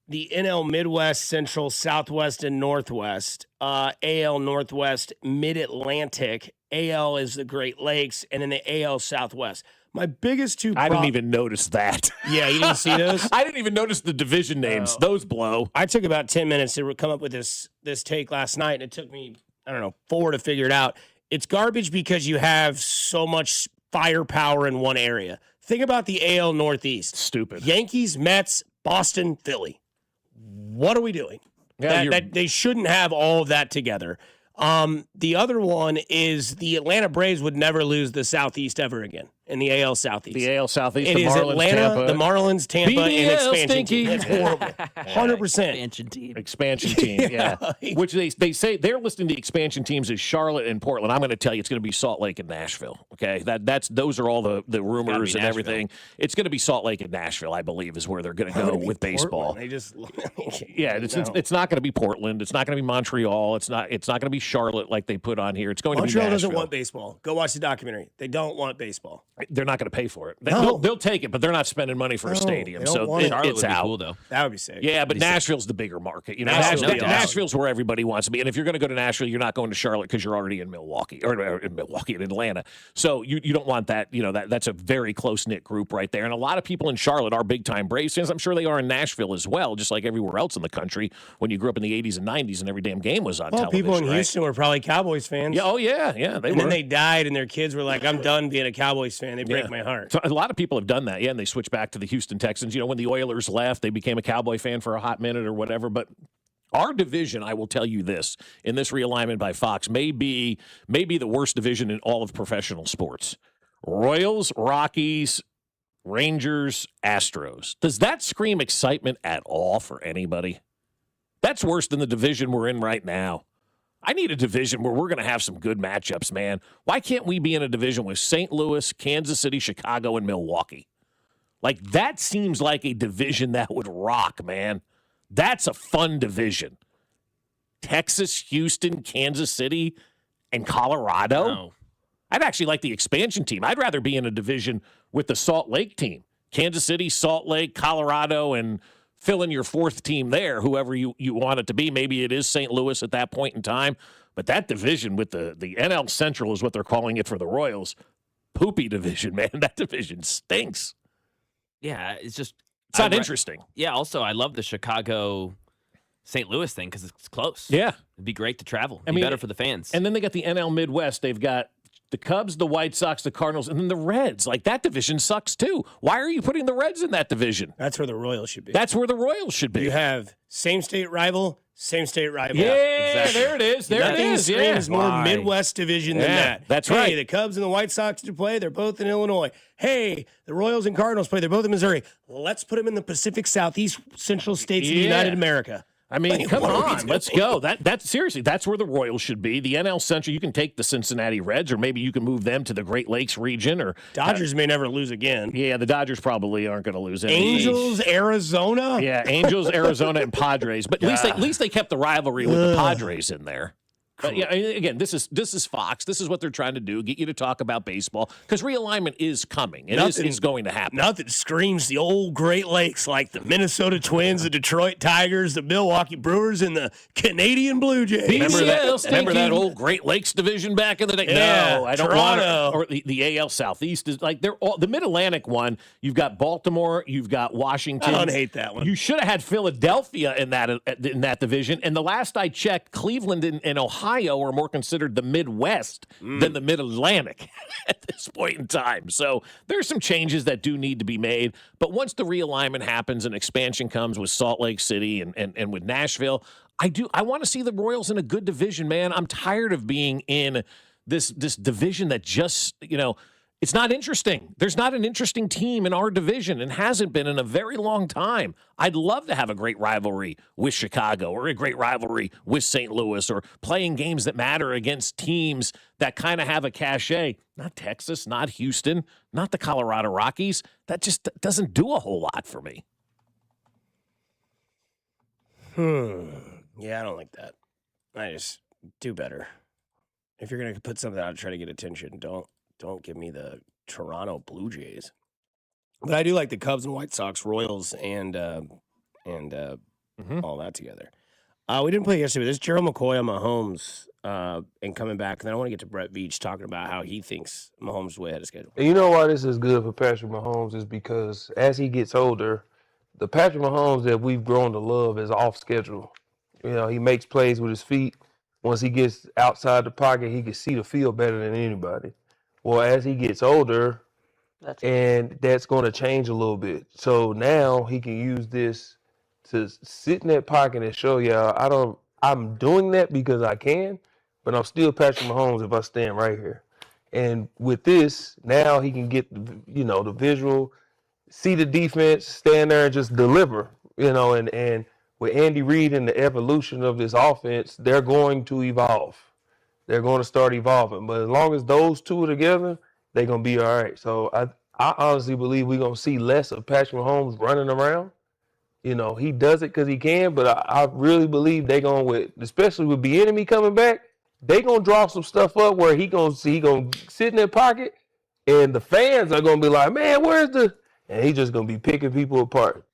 the NL Midwest, Central, Southwest, and Northwest. AL Northwest, Mid-Atlantic. AL is the Great Lakes, and then the AL Southwest. My biggest 2 I didn't even notice that. Yeah, you didn't see those? I didn't even notice the division names. Those blow. I took about 10 minutes to come up with this take last night, and it took me, 4 to figure it out. It's garbage because you have so much firepower in one area. Think about the AL Northeast. Stupid. Yankees, Mets, Boston, Philly. What are we doing? Yeah, that they shouldn't have all of that together. The other one is the Atlanta Braves would never lose the Southeast ever again in the AL Southeast. The AL Southeast, it the is Marlins, Atlanta, Tampa. the Marlins, Tampa, BBL and expansion stinky. team. It's horrible. 100%. Expansion team, yeah. Which they say they're listing the expansion teams as Charlotte and Portland. I'm going to tell you it's going to be Salt Lake and Nashville. Okay, those are all the rumors and everything. It's going to be Salt Lake and Nashville, I believe, is where they're going to go with baseball. They just it's not going to be Portland. It's not going to be Montreal. It's not going to be Charlotte like they put on here. It's going to be Montreal Nashville. doesn't want baseball. Go watch the documentary. They don't want baseball. They're not going to pay for it. No. They'll take it, but they're not spending money for a stadium. So it's out. Cool, though. That would be sick. Yeah, but Nashville's the bigger market. You know, Nashville's where everybody wants to be. And if you're going to go to Nashville, you're not going to Charlotte because you're already in Milwaukee in Atlanta. So you don't want that. You know, that's a very close knit group right there. And a lot of people in Charlotte are big time Braves fans. I'm sure they are in Nashville as well, just like everywhere else in the country. When you grew up in the 80s and 90s, and every damn game was on television. People in Houston were probably Cowboys fans. Yeah, they were. Then they died, and their kids were like, "I'm done being a Cowboys fan." They break my heart. So a lot of people have done that, and they switched back to the Houston Texans. You know, when the Oilers left, they became a Cowboy fan for a hot minute or whatever. But our division, I will tell you this, in this realignment by Fox, may be the worst division in all of professional sports. Royals, Rockies, Rangers, Astros. Does that scream excitement at all for anybody? That's worse than the division we're in right now. I need a division where we're going to have some good matchups, man. Why can't we be in a division with St. Louis, Kansas City, Chicago, and Milwaukee? Like, that seems like a division that would rock, man. That's a fun division. Texas, Houston, Kansas City, and Colorado? No. I'd actually like the expansion team. I'd rather be in a division with the Salt Lake team. Kansas City, Salt Lake, Colorado, and fill in your fourth team there, whoever you want it to be. Maybe it is St. Louis at that point in time. But that division with the NL Central is what they're calling it for the Royals. Poopy division, man. That division stinks. Yeah, it's just... It's not interesting. Yeah, also, I love the Chicago-St. Louis thing because it's close. Yeah. It'd be great to travel. It'd be better for the fans. And then they got the NL Midwest. They've got the Cubs, the White Sox, the Cardinals, and then the Reds. Like, that division sucks, too. Why are you putting the Reds in that division? That's where the Royals should be. That's where the Royals should be. You have same state rival. Yeah, exactly. There it is. Nothing screams more Midwest division than that. That's right. Hey, the Cubs and the White Sox to play. They're both in Illinois. Hey, the Royals and Cardinals play. They're both in Missouri. Let's put them in the Pacific Southeast Central States of the United America. I mean, come on, let's go. That's seriously, that's where the Royals should be. The NL Central, you can take the Cincinnati Reds, or maybe you can move them to the Great Lakes region. Or Dodgers may never lose again. Yeah, the Dodgers probably aren't going to lose anything. Angels, Arizona. Yeah, Angels, Arizona, and Padres. But at least they kept the rivalry with the Padres in there. But yeah, again, this is Fox. This is what they're trying to do: get you to talk about baseball because realignment is coming. It is going to happen. Nothing screams the old Great Lakes like the Minnesota Twins, the Detroit Tigers, the Milwaukee Brewers, and the Canadian Blue Jays. Remember that old Great Lakes division back in the day? Yeah, no, I don't want it. Or the AL Southeast is like they're all the Mid Atlantic one. You've got Baltimore, you've got Washington. I don't hate that one. You should have had Philadelphia in that division. And the last I checked, Cleveland and Ohio are more considered the Midwest than the Mid-Atlantic at this point in time. So there's some changes that do need to be made. But once the realignment happens and expansion comes with Salt Lake City and with Nashville, I want to see the Royals in a good division, man. I'm tired of being in this division that just, it's not interesting. There's not an interesting team in our division and hasn't been in a very long time. I'd love to have a great rivalry with Chicago or a great rivalry with St. Louis or playing games that matter against teams that kind of have a cachet. Not Texas, not Houston, not the Colorado Rockies. That just doesn't do a whole lot for me. Yeah, I don't like that. I just do better. If you're going to put something out to try to get attention, don't give me the Toronto Blue Jays. But I do like the Cubs and White Sox, Royals, and all that together. We didn't play yesterday, but this Gerald McCoy on Mahomes and coming back. And then I want to get to Brett Veach talking about how he thinks Mahomes is way ahead of schedule. And you know why this is good for Patrick Mahomes is because as he gets older, the Patrick Mahomes that we've grown to love is off schedule. He makes plays with his feet. Once he gets outside the pocket, he can see the field better than anybody. Well, as he gets older, that's going to change a little bit. So now he can use this to sit in that pocket and show y'all, I'm doing that because I can, but I'm still Patrick Mahomes if I stand right here. And with this, now he can get, the visual, see the defense, stand there and just deliver, and with Andy Reid and the evolution of this offense, they're going to evolve. They're going to start evolving. But as long as those two are together, they're going to be all right. So I honestly believe we're going to see less of Patrick Mahomes running around. He does it because he can, but I really believe they're going especially with the enemy coming back, they're going to draw some stuff up where he going to sit in their pocket, and the fans are going to be like, man, and he's just going to be picking people apart.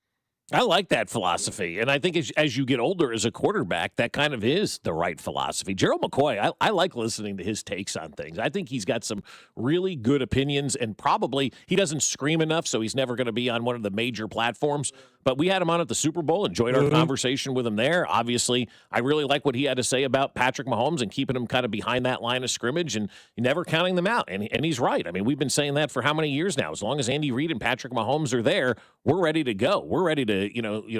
I like that philosophy, and I think as you get older as a quarterback, that kind of is the right philosophy. Gerald McCoy, I like listening to his takes on things. I think he's got some really good opinions, and probably he doesn't scream enough, so he's never going to be on one of the major platforms. But we had him on at the Super Bowl, enjoyed our conversation with him there. Obviously, I really like what he had to say about Patrick Mahomes and keeping him kind of behind that line of scrimmage and never counting them out. And he's right. I mean, we've been saying that for how many years now? As long as Andy Reid and Patrick Mahomes are there, we're ready to go. We're ready to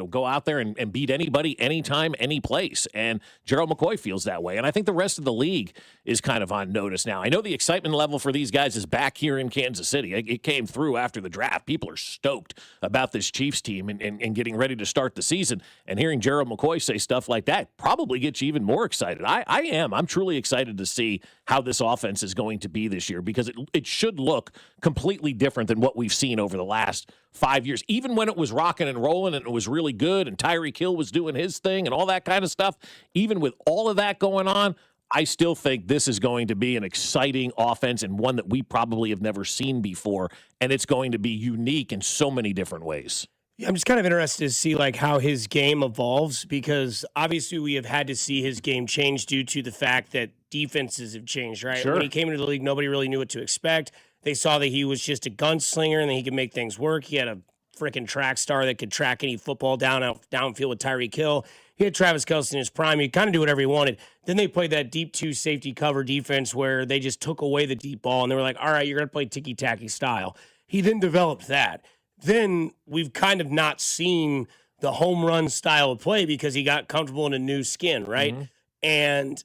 go out there and beat anybody, anytime, any place. And Gerald McCoy feels that way. And I think the rest of the league is kind of on notice now. I know the excitement level for these guys is back here in Kansas City. It came through after the draft. People are stoked about this Chiefs team and getting ready to start the season. And hearing Gerald McCoy say stuff like that probably gets you even more excited. I am. I'm truly excited to see how this offense is going to be this year because it should look completely different than what we've seen over the last 5 years. Even when it was rocking and rolling and it was really good and Tyreek Hill was doing his thing and all that kind of stuff, even with all of that going on, I still think this is going to be an exciting offense and one that we probably have never seen before, and it's going to be unique in so many different ways. Yeah, I'm just kind of interested to see how his game evolves because obviously we have had to see his game change due to the fact that defenses have changed, right? Sure. When he came into the league, nobody really knew what to expect. They saw that he was just a gunslinger and that he could make things work. He had a freaking track star that could track any football downfield with Tyreek Hill. He had Travis Kelce in his prime. He kind of do whatever he wanted. Then they played that deep two safety cover defense where they just took away the deep ball and they were like, all right, you're going to play ticky-tacky style. He then developed that. Then we've kind of not seen the home run style of play because he got comfortable in a new skin, right? Mm-hmm. And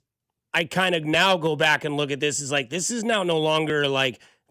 I kind of now go back and look at this as this is now no longer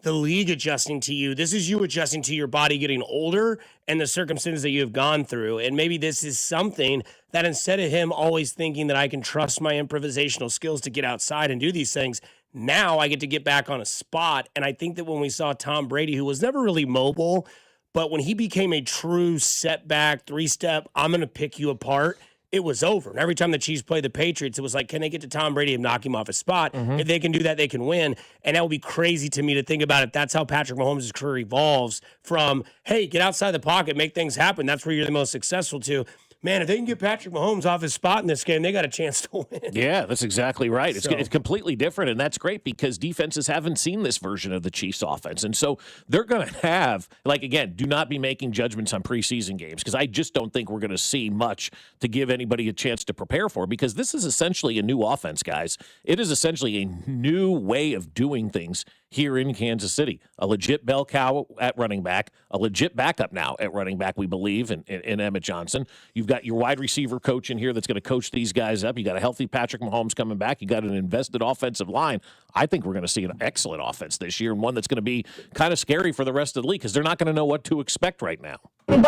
the league adjusting to you. This is you adjusting to your body getting older and the circumstances that you have gone through. And maybe this is something that instead of him always thinking that I can trust my improvisational skills to get outside and do these things, now I get to get back on a spot. And I think that when we saw Tom Brady, who was never really mobile, but when he became a true setback, three-step, I'm going to pick you apart, it was over. And every time the Chiefs played the Patriots, it was like, can they get to Tom Brady and knock him off his spot? If they can do that, they can win. And that would be crazy to me to think about if that's how Patrick Mahomes' career evolves from, hey, get outside the pocket, make things happen. That's where you're the most successful to. Man, if they can get Patrick Mahomes off his spot in this game, they got a chance to win. Yeah, that's exactly right. It's completely different, and that's great because defenses haven't seen this version of the Chiefs offense. And so they're going to have, again, do not be making judgments on preseason games because I just don't think we're going to see much to give anybody a chance to prepare for because this is essentially a new offense, guys. It is essentially a new way of doing things here in Kansas City. A legit bell cow at running back, a legit backup now at running back, we believe, in Emmett Johnson. You've got your wide receiver coach in here that's going to coach these guys up. You got a healthy Patrick Mahomes coming back. You got an invested offensive line. I think we're going to see an excellent offense this year and one that's going to be kind of scary for the rest of the league because they're not going to know what to expect right now. I'm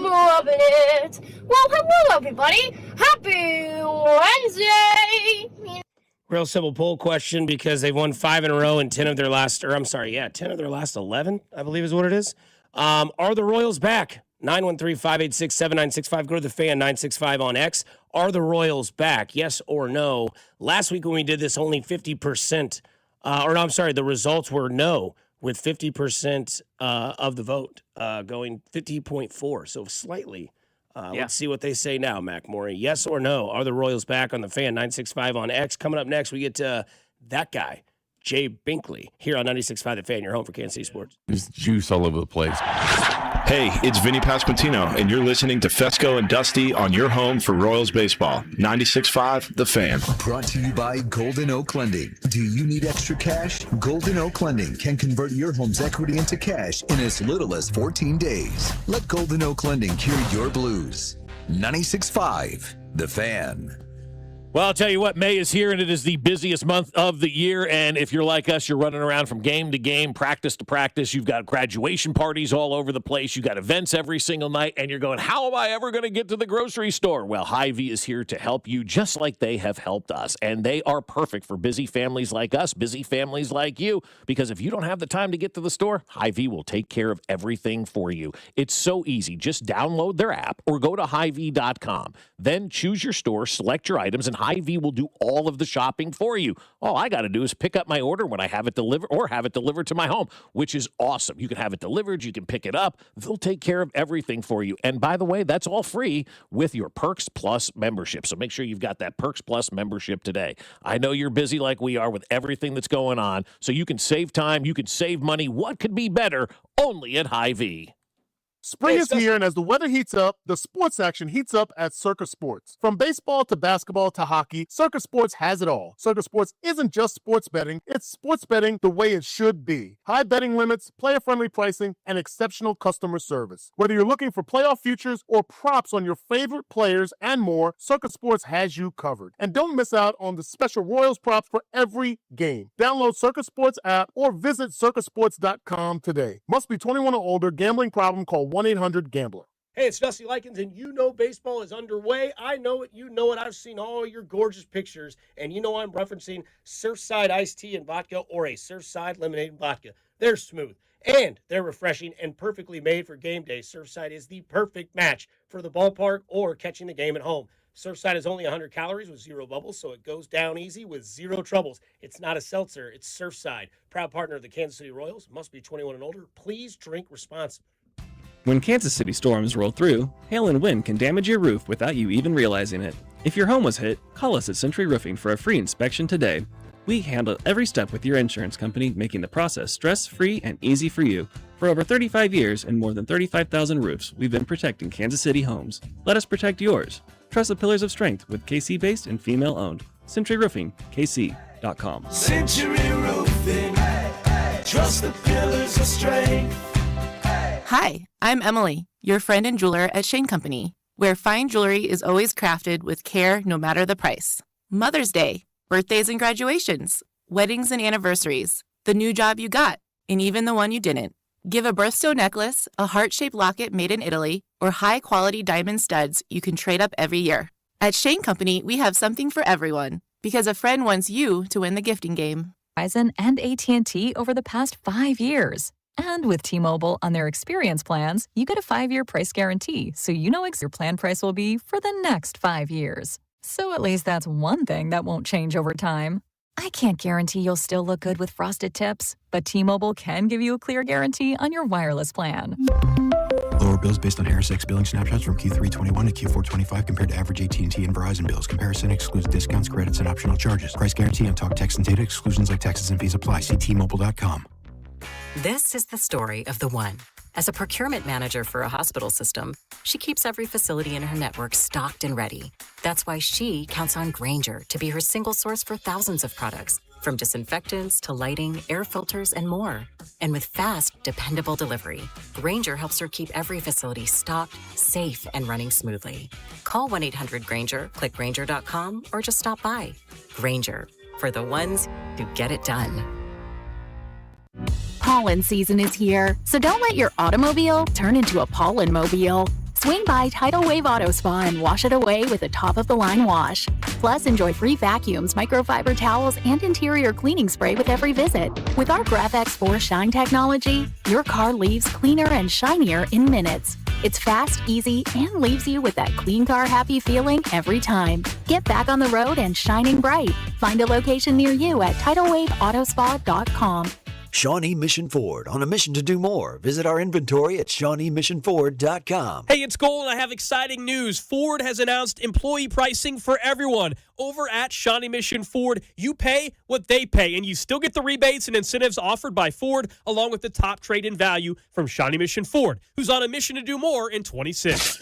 loving it. Well, hello, everybody. Happy Wednesday. Real simple poll question because they've won 5 in a row and 10 of their last 10 of their last 11, I believe is what it is. Are the Royals back? 913-586-7965. Go to the fan 965 on X. Are the Royals back? Yes or no? Last week when we did this, only 50%, the results were no, with 50% of the vote going 50.4. So slightly. Let's see what they say now, Mac Morey. Yes or no? Are the Royals back on the fan 965 on X? Coming up next, we get to that guy, Jay Binkley, here on 96.5 The Fan, your home for Kansas City sports. There's juice all over the place. Hey, it's Vinny Pasquantino, and you're listening to Fescoe and Dusty on your home for Royals baseball. 96.5 The Fan. Brought to you by Golden Oak Lending. Do you need extra cash? Golden Oak Lending can convert your home's equity into cash in as little as 14 days. Let Golden Oak Lending cure your blues. 96.5 The Fan. Well, I'll tell you what, May is here, and it is the busiest month of the year. And if you're like us, you're running around from game to game, practice to practice. You've got graduation parties all over the place. You've got events every single night, and you're going, how am I ever going to get to the grocery store? Well, Hy-Vee is here to help you just like they have helped us. And they are perfect for busy families like us, busy families like you, because if you don't have the time to get to the store, Hy-Vee will take care of everything for you. It's so easy. Just download their app or go to Hy-Vee.com. Then choose your store, select your items, and Hy-Vee will do all of the shopping for you. All I got to do is pick up my order when I have it delivered or have it delivered to my home, which is awesome. You can have it delivered. You can pick it up. They'll take care of everything for you. And by the way, that's all free with your Perks Plus membership. So make sure you've got that Perks Plus membership today. I know you're busy like we are with everything that's going on, so you can save time. You can save money. What could be better? Only at Hy-Vee. Spring is here, and as the weather heats up, the sports action heats up at Circus Sports. From baseball to basketball to hockey, Circus Sports has it all. Circus Sports isn't just sports betting, it's sports betting the way it should be. High betting limits, player-friendly pricing, and exceptional customer service. Whether you're looking for playoff futures or props on your favorite players and more, Circus Sports has you covered. And don't miss out on the special Royals props for every game. Download Circus Sports app or visit circusports.com today. Must be 21 or older. Gambling problem, call 1-800-GAMBLER. Hey, it's Dusty Likens, and you know baseball is underway. I know it. You know it. I've seen all your gorgeous pictures, and you know I'm referencing Surfside iced tea and vodka or a Surfside lemonade and vodka. They're smooth, and they're refreshing and perfectly made for game day. Surfside is the perfect match for the ballpark or catching the game at home. Surfside is only 100 calories with 0 bubbles, so it goes down easy with 0 troubles. It's not a seltzer. It's Surfside. Proud partner of the Kansas City Royals. Must be 21 and older. Please drink responsibly. When Kansas City storms roll through, hail and wind can damage your roof without you even realizing it. If your home was hit, call us at Century Roofing for a free inspection today. We handle every step with your insurance company, making the process stress-free and easy for you. For over 35 years and more than 35,000 roofs, we've been protecting Kansas City homes. Let us protect yours. Trust the pillars of strength with KC-based and female-owned. Century Roofing, KC.com. Century Roofing, trust the pillars of strength. Hi, I'm Emily, your friend and jeweler at Shane Company, where fine jewelry is always crafted with care no matter the price. Mother's Day, birthdays and graduations, weddings and anniversaries, the new job you got, and even the one you didn't. Give a birthstone necklace, a heart-shaped locket made in Italy, or high-quality diamond studs you can trade up every year. At Shane Company, we have something for everyone, because a friend wants you to win the gifting game. Verizon and AT&T over the past 5 years. And with T-Mobile on their experience plans, you get a 5-year price guarantee, so you know your plan price will be for the next 5 years. So at least that's one thing that won't change over time. I can't guarantee you'll still look good with frosted tips, but T-Mobile can give you a clear guarantee on your wireless plan. Lower bills based on Harris X billing snapshots from Q3 21 to Q4 25 compared to average AT&T and Verizon bills. Comparison excludes discounts, credits, and optional charges. Price guarantee on talk, text, and data. Exclusions like taxes and fees apply. See T-Mobile.com. This is the story of the one. As a procurement manager for a hospital system, she keeps every facility in her network stocked and ready. That's why she counts on Grainger to be her single source for thousands of products, from disinfectants to lighting, air filters, and more. And with fast, dependable delivery, Grainger helps her keep every facility stocked, safe, and running smoothly. Call 1-800-GRAINGER, click Grainger.com, or just stop by. Grainger, for the ones who get it done. Pollen season is here, so don't let your automobile turn into a pollen-mobile. Swing by Tidal Wave Auto Spa and wash it away with a top-of-the-line wash. Plus, enjoy free vacuums, microfiber towels, and interior cleaning spray with every visit. With our GraphX4 Shine technology, your car leaves cleaner and shinier in minutes. It's fast, easy, and leaves you with that clean car happy feeling every time. Get back on the road and shining bright. Find a location near you at TidalWaveAutospa.com. Shawnee Mission Ford, on a mission to do more. Visit our inventory at ShawneeMissionFord.com. Hey, it's Cole, and I have exciting news. Ford has announced employee pricing for everyone. Over at Shawnee Mission Ford, you pay what they pay, and you still get the rebates and incentives offered by Ford, along with the top trade-in value from Shawnee Mission Ford, who's on a mission to do more in 26.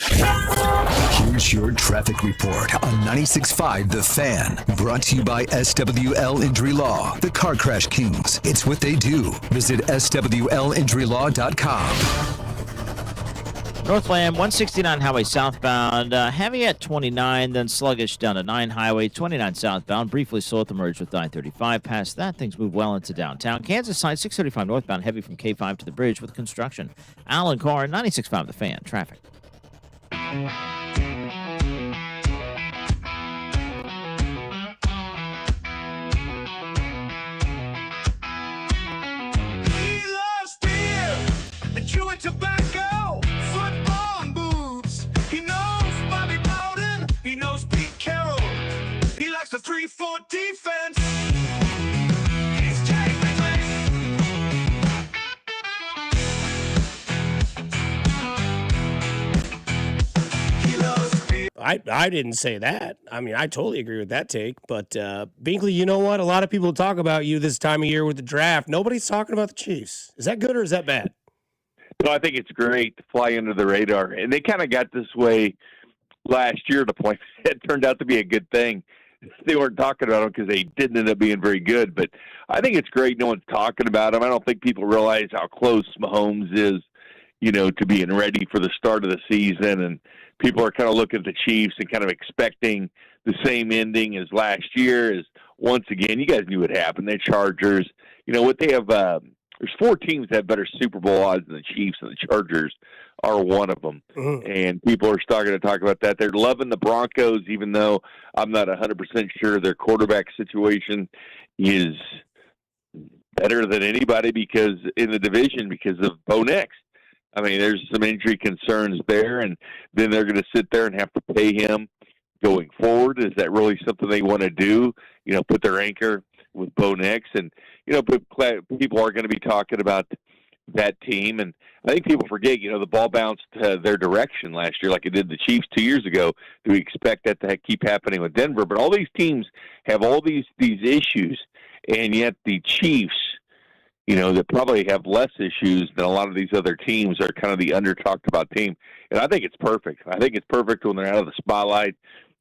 Here's your traffic report on 96.5 The Fan. Brought to you by SWL Injury Law, the Car Crash Kings. It's what they do. Visit SWLinjurylaw.com. Northland, 169 highway southbound, heavy at 29, then sluggish down to 9 highway, 29 southbound, briefly slow at the merge with I-35. Past that, things move well into downtown. Kansas side, 635 northbound, heavy from K5 to the bridge with construction. Alan Carr, 96.5 The Fan, traffic. Chewing tobacco, football and boots. He knows Bobby Bowden, he knows Pete Carroll. He likes the 3-4 defense. He's Jay I didn't say that. I mean, I totally agree with that take. But Binkley, you know what? A lot of people talk about you this time of year with the draft. Nobody's talking about the Chiefs. Is that good or is that bad? No, I think it's great to fly under the radar. And they kind of got this way last year to point. It turned out to be a good thing. They weren't talking about them because they didn't end up being very good. But I think it's great no one's talking about them. I don't think people realize how close Mahomes is, you know, to being ready for the start of the season. And people are kind of looking at the Chiefs and kind of expecting the same ending as last year. As once again, you guys knew what happened. The Chargers, you know what they have. There's 4 teams that have better Super Bowl odds than the Chiefs, and the Chargers are one of them. Mm-hmm. And people are starting to talk about that. They're loving the Broncos, even though I'm not 100% sure their quarterback situation is better than anybody because in the division because of Bo Nix. I mean, there's some injury concerns there, and then they're going to sit there and have to pay him going forward. Is that really something they want to do? You know, put their anchor with Bo Nix, and you know, people are going to be talking about that team, and I think people forget. You know, the ball bounced their direction last year, like it did the Chiefs 2 years ago. Do we expect that to keep happening with Denver? But all these teams have all these issues, and yet the Chiefs, you know, that probably have less issues than a lot of these other teams, are kind of the under-talked about team, and I think it's perfect. I think it's perfect when they're out of the spotlight.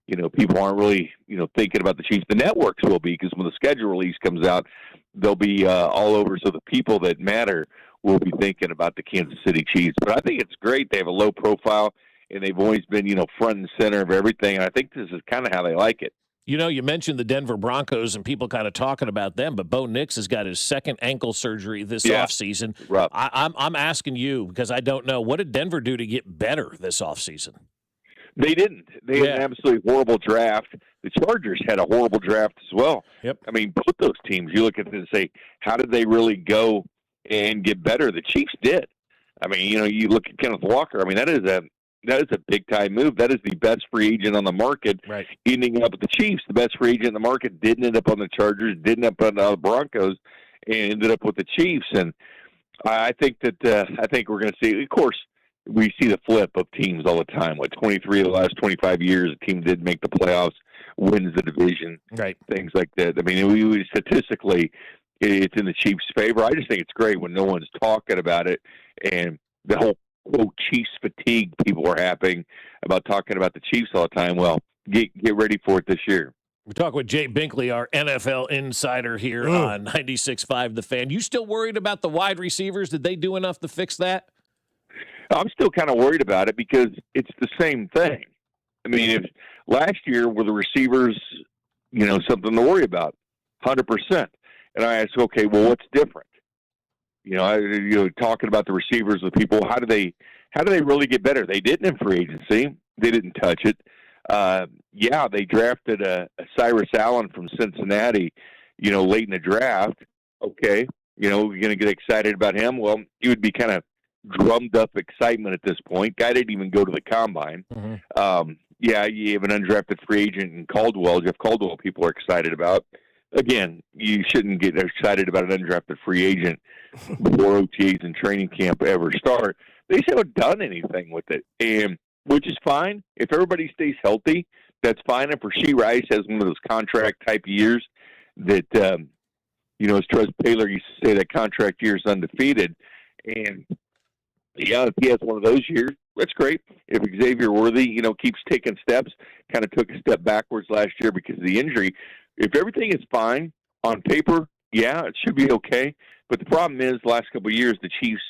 You know, people aren't really, you know, thinking about the Chiefs. The networks will be, because when the schedule release comes out, they'll be all over. So the people that matter will be thinking about the Kansas City Chiefs. But I think it's great. They have a low profile, and they've always been, you know, front and center of everything. And I think this is kind of how they like it. You know, you mentioned the Denver Broncos and people kind of talking about them, but Bo Nix has got his second ankle surgery this offseason. I'm asking you, because I don't know, what did Denver do to get better this offseason? They didn't. They had an absolutely horrible draft. The Chargers had a horrible draft as well. Yep. I mean, both those teams, you look at them and say, how did they really go and get better. The Chiefs did. I mean, you look at Kenneth Walker. I mean, that is a big-time move. That is the best free agent on the market, right, ending up with the Chiefs. The best free agent in the market didn't end up on the Chargers, didn't end up on the Broncos, and ended up with the Chiefs. And I think that we're going to see, of course, we see the flip of teams all the time. 23 of the last 25 years, a team did make the playoffs, wins the division, right? Things like that. I mean, we statistically, it's in the Chiefs' favor. I just think it's great when no one's talking about it, and the whole quote Chiefs fatigue people are having about talking about the Chiefs all the time. Well, get ready for it this year. We're talking with Jay Binkley, our NFL insider here on 96.5 The Fan. You still worried about the wide receivers? Did they do enough to fix that? I'm still kind of worried about it because it's the same thing. I mean, if last year were the receivers, something to worry about, 100%. And I asked, okay, well, what's different? Talking about the receivers with people, how do they really get better? They didn't in free agency. They didn't touch it. They drafted a Cyrus Allen from Cincinnati, late in the draft. Okay, we're going to get excited about him. Well, he would be kind of drummed up excitement at this point. Guy didn't even go to the combine. Mm-hmm. You have an undrafted free agent in Caldwell. Jeff Caldwell, people are excited about. Again, you shouldn't get excited about an undrafted free agent before OTAs and training camp ever start. They just haven't done anything with it, and which is fine. If everybody stays healthy, that's fine. And for Rice has one of those contract-type years that, as Trez Taylor used to say, that contract year is undefeated. And, if he has one of those years, that's great. If Xavier Worthy, keeps taking steps, kind of took a step backwards last year because of the injury, if everything is fine on paper, it should be okay. But the problem is, the last couple of years, the Chiefs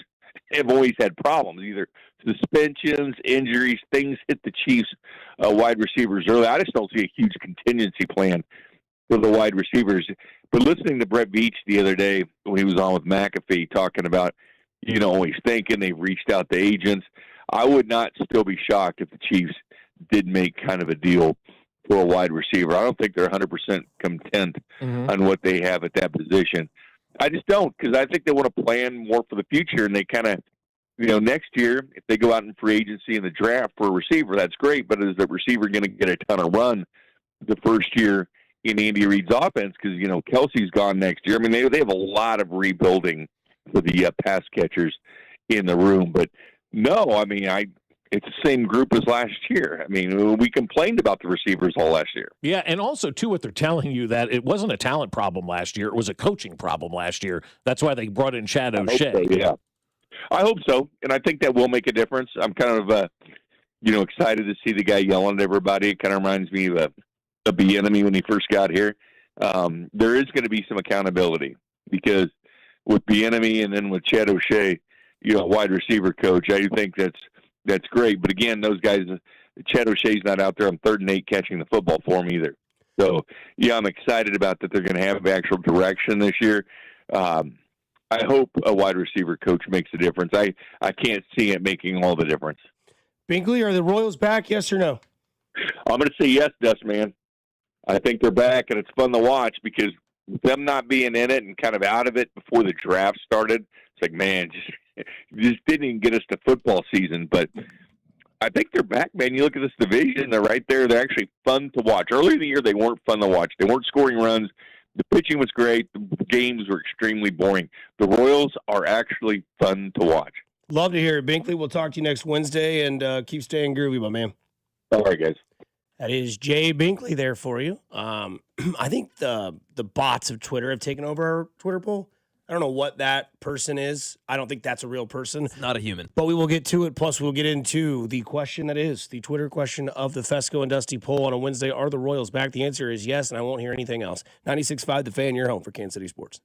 have always had problems, either suspensions, injuries, things hit the Chiefs wide receivers early. I just don't see a huge contingency plan for the wide receivers. But listening to Brett Veach the other day when he was on with McAfee talking about, always thinking they've reached out to agents, I would not still be shocked if the Chiefs did make kind of a deal for a wide receiver. I don't think they're 100% content on what they have at that position. I just don't, because I think they want to plan more for the future, and they kind of, next year, if they go out in free agency in the draft for a receiver, that's great, but is the receiver going to get a ton of run the first year in Andy Reid's offense? Because, Kelsey's gone next year. I mean, they have a lot of rebuilding for the pass catchers in the room. But, no, I mean, it's the same group as last year. I mean, we complained about the receivers all last year. Yeah, and also, too, what they're telling you, that it wasn't a talent problem last year. It was a coaching problem last year. That's why they brought in Chad O'Shea. So, yeah. I hope so, and I think that will make a difference. I'm kind of, excited to see the guy yelling at everybody. It kind of reminds me of Bieniemy when he first got here. There is going to be some accountability because with Bieniemy and then with Chad O'Shea, wide receiver coach, I think that's great. But again, those guys, Chad O'Shea's not out there on 3rd and 8 catching the football for him either. So, I'm excited about that they're going to have actual direction this year. I hope a wide receiver coach makes a difference. I can't see it making all the difference. Binkley, are the Royals back, yes or no? I'm going to say yes, Dust, man. I think they're back, and it's fun to watch because them not being in it and kind of out of it before the draft started, it's like, man, just didn't even get us to football season. But I think they're back, man. You look at this division, they're right there. They're actually fun to watch. Earlier in the year, they weren't fun to watch. They weren't scoring runs. The pitching was great. The games were extremely boring. The Royals are actually fun to watch. Love to hear it, Binkley. We'll talk to you next Wednesday, and keep staying groovy, my man. All right, guys. That is Jay Binkley there for you. I think the bots of Twitter have taken over our Twitter poll. I don't know what that person is. I don't think that's a real person. It's not a human. But we will get to it. Plus, we'll get into the question that is the Twitter question of the Fescoe and Dusty poll on a Wednesday. Are the Royals back? The answer is yes, and I won't hear anything else. 96.5 The Fan, your home for Kansas City sports.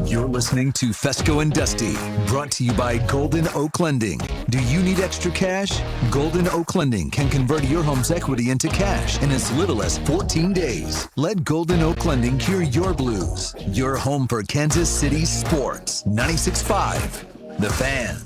You're listening to Fescoe and Dusty, brought to you by Golden Oak Lending. Do you need extra cash? Golden Oak Lending can convert your home's equity into cash in as little as 14 days. Let Golden Oak Lending cure your blues. Your home for Kansas City sports. 96.5 The Fan.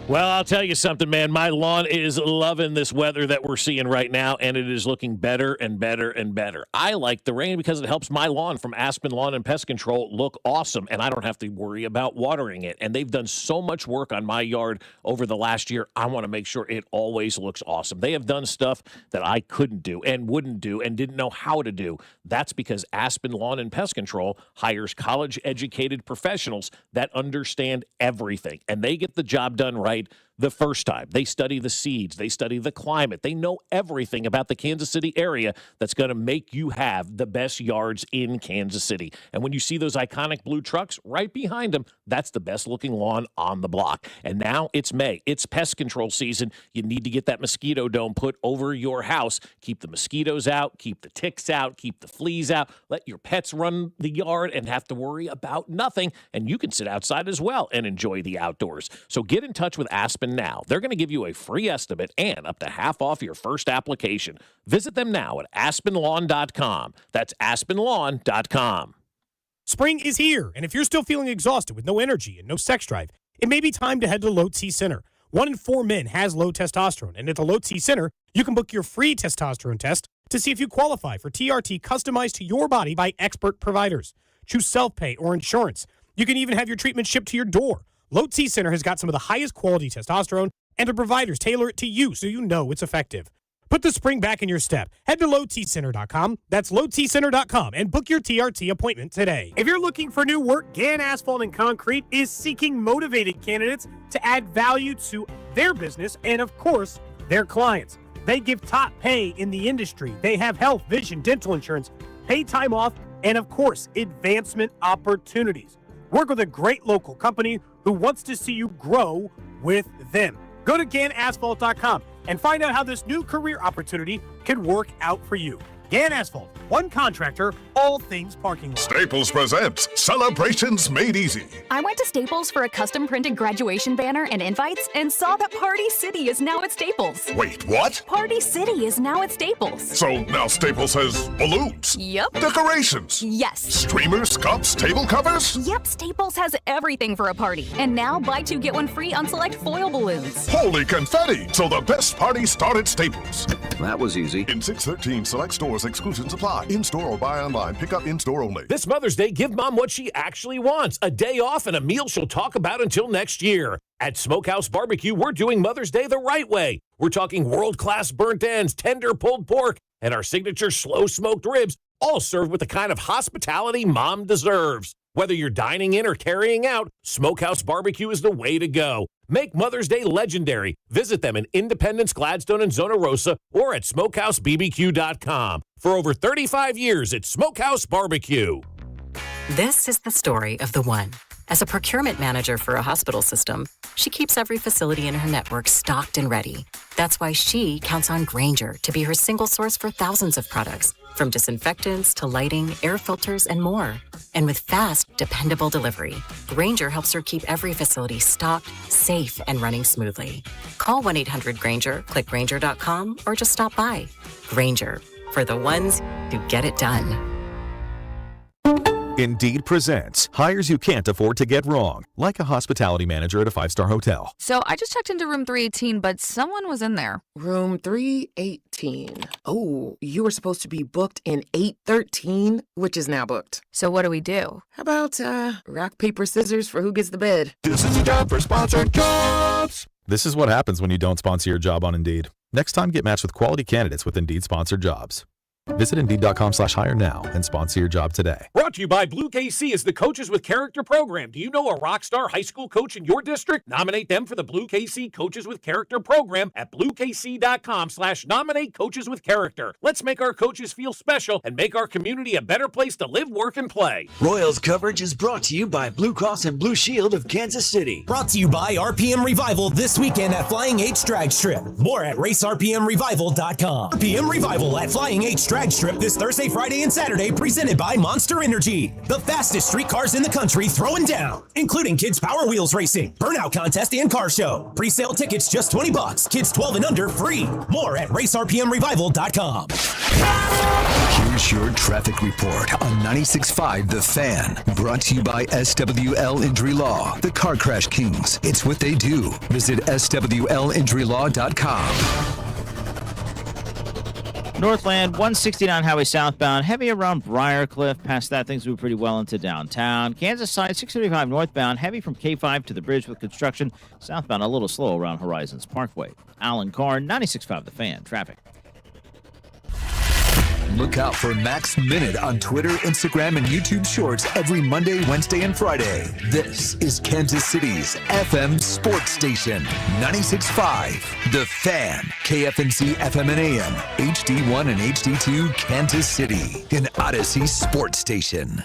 Well, I'll tell you something, man. My lawn is loving this weather that we're seeing right now, and it is looking better and better and better. I like the rain because it helps my lawn from Aspen Lawn and Pest Control look awesome, and I don't have to worry about watering it. And they've done so much work on my yard over the last year. I want to make sure it always looks awesome. They have done stuff that I couldn't do and wouldn't do and didn't know how to do. That's because Aspen Lawn and Pest Control hires college-educated professionals that understand everything, and they get the job done right the first time. They study the seeds. They study the climate. They know everything about the Kansas City area that's going to make you have the best yards in Kansas City. And when you see those iconic blue trucks right behind them, that's the best looking lawn on the block. And now it's May. It's pest control season. You need to get that mosquito dome put over your house. Keep the mosquitoes out. Keep the ticks out. Keep the fleas out. Let your pets run the yard and have to worry about nothing. And you can sit outside as well and enjoy the outdoors. So get in touch with Aspen now. They're going to give you a free estimate and up to half off your first application. Visit them now at aspenlawn.com. That's aspenlawn.com. Spring is here, and if you're still feeling exhausted with no energy and no sex drive, it may be time to head to Low T Center. 1 in 4 men has low testosterone, and at the Low T Center, you can book your free testosterone test to see if you qualify for TRT customized to your body by expert providers. Choose self-pay or insurance. You can even have your treatment shipped to your door. Low T Center has got some of the highest quality testosterone, and the providers tailor it to you so you know it's effective. Put the spring back in your step. Head to lowtcenter.com. That's lowtcenter.com and book your TRT appointment today. If you're looking for new work, Gann Asphalt and Concrete is seeking motivated candidates to add value to their business and, of course, their clients. They give top pay in the industry. They have health, vision, dental insurance, paid time off, and, of course, advancement opportunities. Work with a great local company who wants to see you grow with them. Go to GannAsphalt.com and find out how this new career opportunity can work out for you. Gann Asphalt, one contractor, all things parking lot. Staples presents Celebrations Made Easy. I went to Staples for a custom printed graduation banner and invites and saw that Party City is now at Staples. Wait, what? Party City is now at Staples. So now Staples has balloons? Yep. Decorations? Yes. Streamers, cups, table covers? Yep, Staples has everything for a party. And now buy 2 get 1 free on select foil balloons. Holy confetti! So the best parties start at Staples. That was easy. In 613 select stores, exclusions apply. In-store or buy online. Pick up in-store only. This Mother's Day, give Mom what she actually wants. A day off and a meal she'll talk about until next year. At Smokehouse Barbecue, we're doing Mother's Day the right way. We're talking world-class burnt ends, tender pulled pork, and our signature slow-smoked ribs, all served with the kind of hospitality Mom deserves. Whether you're dining in or carrying out, Smokehouse Barbecue is the way to go. Make Mother's Day legendary. Visit them in Independence, Gladstone, and Zona Rosa or at smokehousebbq.com. For over 35 years, it's Smokehouse Barbecue. This is the story of the one. As a procurement manager for a hospital system, she keeps every facility in her network stocked and ready. That's why she counts on Grainger to be her single source for thousands of products, from disinfectants to lighting, air filters, and more. And with fast, dependable delivery, Grainger helps her keep every facility stocked, safe, and running smoothly. Call 1-800-GRAINGER, click Grainger.com, or just stop by. Grainger, for the ones who get it done. Indeed presents hires you can't afford to get wrong, like a hospitality manager at a 5-star hotel. So I just checked into room 318, but someone was in there. Room 318. Oh, you were supposed to be booked in 813, which is now booked. So what do we do? How about rock, paper, scissors for who gets the bed? This is a job for sponsored jobs. This is what happens when you don't sponsor your job on Indeed. Next time, get matched with quality candidates with Indeed sponsored jobs. Visit Indeed.com/hire now and sponsor your job today. Brought to you by Blue KC is the Coaches with Character program. Do you know a rock star high school coach in your district? Nominate them for the Blue KC Coaches with Character program at bluekc.com/nominate coaches with character. Let's make our coaches feel special and make our community a better place to live, work, and play. Royals coverage is brought to you by Blue Cross and Blue Shield of Kansas City. Brought to you by RPM Revival this weekend at Flying H Drag Strip. More at racerpmrevival.com. RPM Revival at Flying H Drag drag strip this Thursday, Friday, and Saturday, presented by Monster Energy. The fastest street cars in the country throwing down, including Kids Power Wheels Racing, Burnout Contest, and Car Show. Pre-sale tickets just $20. Kids 12 and under free. More at racerpmrevival.com. Here's your traffic report on 96.5 The Fan. Brought to you by SWL Injury Law, the Car Crash Kings. It's what they do. Visit SWLinjurylaw.com. Northland, 169 highway southbound, heavy around Briarcliff. Past that, things move pretty well into downtown. Kansas side, 635 northbound, heavy from K5 to the bridge with construction. Southbound, a little slow around Horizons Parkway. Alan Carr, 96.5 The Fan. Traffic. Look out for Max Minute on Twitter, Instagram, and YouTube Shorts every Monday, Wednesday, and Friday. This is Kansas City's FM sports station, 96.5 The Fan, KFNC FM and AM, HD1 and HD2, Kansas City, an Odyssey sports station.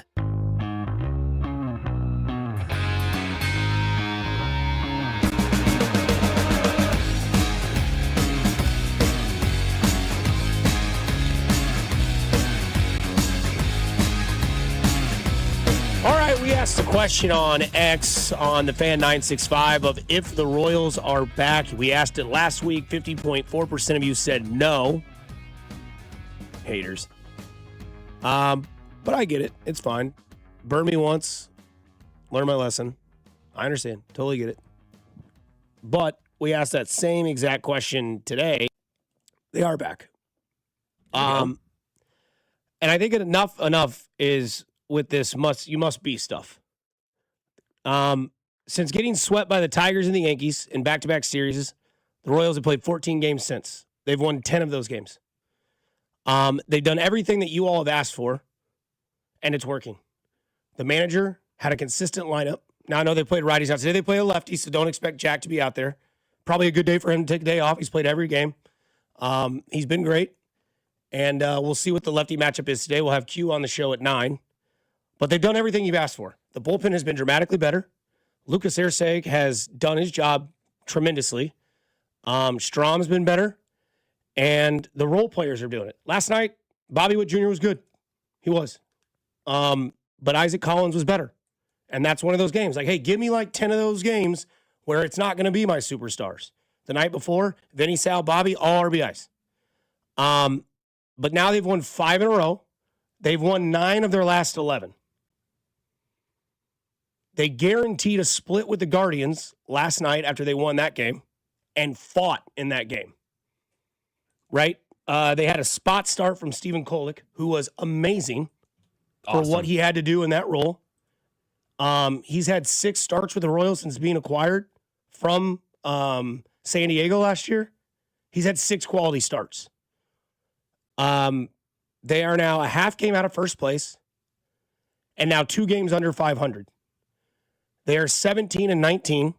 We asked a question on X on the Fan 965 of if the Royals are back. We asked it last week. 50.4% of you said no. Haters. But I get it. It's fine. Burn me once. Learn my lesson. I understand. Totally get it. But we asked that same exact question today. They are back. And I think enough is with this you must be stuff. Since getting swept by the Tigers and the Yankees in back-to-back series, the Royals have played 14 games since. They've won 10 of those games. They've done everything that you all have asked for, and it's working. The manager had a consistent lineup. Now, I know they played righties out today. They play a lefty, so don't expect Jack to be out there. Probably a good day for him to take a day off. He's played every game. He's been great. And we'll see what the lefty matchup is today. We'll have Q on the show at 9. But they've done everything you've asked for. The bullpen has been dramatically better. Lucas Erceg has done his job tremendously. Strom's been better. And the role players are doing it. Last night, Bobby Witt Jr. was good. He was. But Isaac Collins was better. And that's one of those games. Like, hey, give me like 10 of those games where it's not going to be my superstars. The night before, Vinny, Sal, Bobby, all RBIs. But now they've won 5 in a row. They've won 9 of their last 11. They guaranteed a split with the Guardians last night after they won that game and fought in that game. Right? They had a spot start from Stephen Kolek, who was amazing for what he had to do in that role. He's had 6 starts with the Royals since being acquired from San Diego last year. He's had 6 quality starts. They are now a half game out of first place and now 2 games under 500. They are 17 and 19.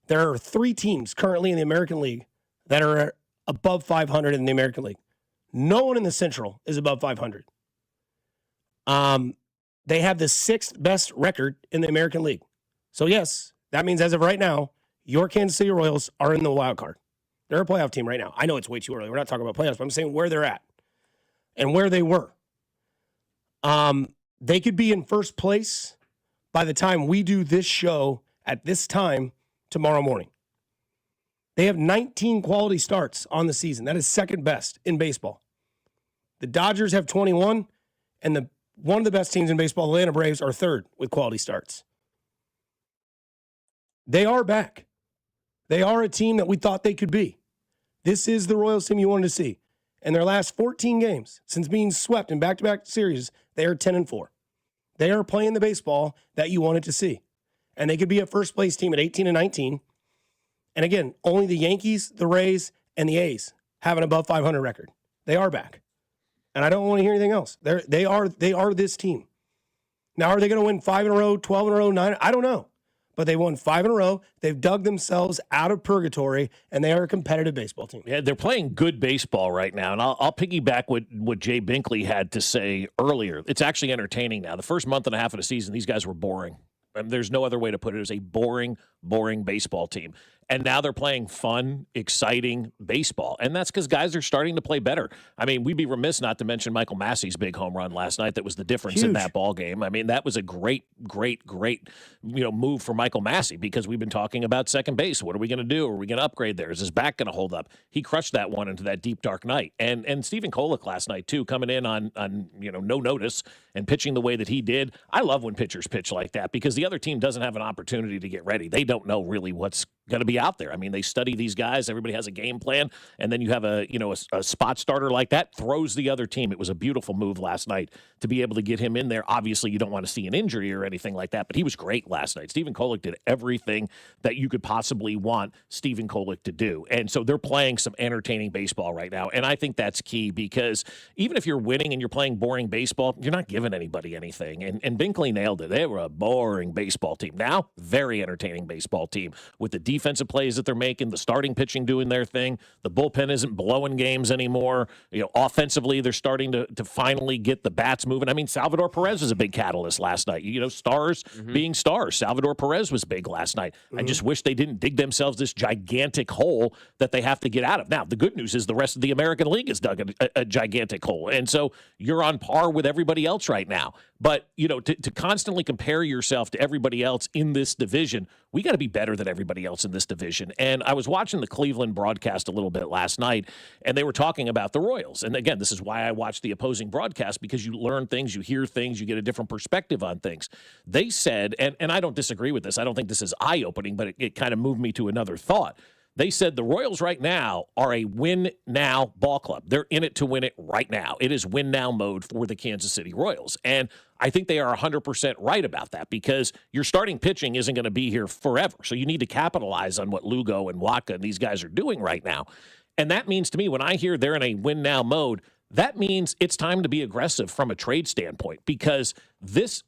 There are 3 teams currently in the American League that are above 500 in the American League. No one in the Central is above 500. They have the 6th best record in the American League. So, yes, that means as of right now, your Kansas City Royals are in the wild card. They're a playoff team right now. I know it's way too early. We're not talking about playoffs, but I'm saying where they're at and where they were. They could be in first place by the time we do this show at this time tomorrow morning. They have 19 quality starts on the season. That is second best in baseball. The Dodgers have 21, and one of the best teams in baseball, the Atlanta Braves, are third with quality starts. They are back. They are a team that we thought they could be. This is the Royals team you wanted to see. In their last 14 games, since being swept in back-to-back series, they are 10-4. They are playing the baseball that you wanted to see. And they could be a first-place team at 18 and 19. And again, only the Yankees, the Rays, and the A's have an above 500 record. They are back. And I don't want to hear anything else. They are this team. Now, are they going to win 5 in a row, 12 in a row, 9? I don't know. But they won 5 in a row. They've dug themselves out of purgatory, and they are a competitive baseball team. Yeah, they're playing good baseball right now, and I'll piggyback what Jay Binkley had to say earlier. It's actually entertaining now. The first month and a half of the season, these guys were boring. And there's no other way to put it. It was a boring baseball team. And now they're playing fun, exciting baseball. And that's because guys are starting to play better. I mean, we'd be remiss not to mention Michael Massey's big home run last night. That was the difference in that ball game. I mean, that was a great move for Michael Massey, because we've been talking about second base. What are we going to do? Are we going to upgrade there? Is his back going to hold up? He crushed that one into that deep, dark night. And Stephen Kolek last night, too, coming in on no notice and pitching the way that he did. I love when pitchers pitch like that, because the other team doesn't have an opportunity to get ready. They don't know really what's going to be out there. I mean, they study these guys. Everybody has a game plan, and then you have a spot starter like that throws the other team. It was a beautiful move last night to be able to get him in there. Obviously, you don't want to see an injury or anything like that, but he was great last night. Stephen Kolek did everything that you could possibly want Stephen Kolek to do, and so they're playing some entertaining baseball right now, and I think that's key, because even if you're winning and you're playing boring baseball, you're not giving anybody anything, and Binkley nailed it. They were a boring baseball team. Now, very entertaining baseball team with the defensive plays that they're making, the starting pitching doing their thing. The bullpen isn't blowing games anymore. Offensively, they're starting to finally get the bats moving. I mean, Salvador Perez was a big catalyst last night. Stars being stars. Salvador Perez was big last night. I just wish they didn't dig themselves this gigantic hole that they have to get out of. Now, the good news is the rest of the American League has dug a gigantic hole, and so you're on par with everybody else right now. But, to constantly compare yourself to everybody else in this division, we got to be better than everybody else in this division. And I was watching the Cleveland broadcast a little bit last night, and they were talking about the Royals. And again, this is why I watch the opposing broadcast, because you learn things, you hear things, you get a different perspective on things. They said, and I don't disagree with this, I don't think this is eye-opening, but it kind of moved me to another thought. They said the Royals right now are a win-now ball club. They're in it to win it right now. It is win-now mode for the Kansas City Royals. And I think they are 100% right about that, because your starting pitching isn't going to be here forever. So you need to capitalize on what Lugo and Wacha and these guys are doing right now. And that means to me, when I hear they're in a win-now mode, that means it's time to be aggressive from a trade standpoint, because this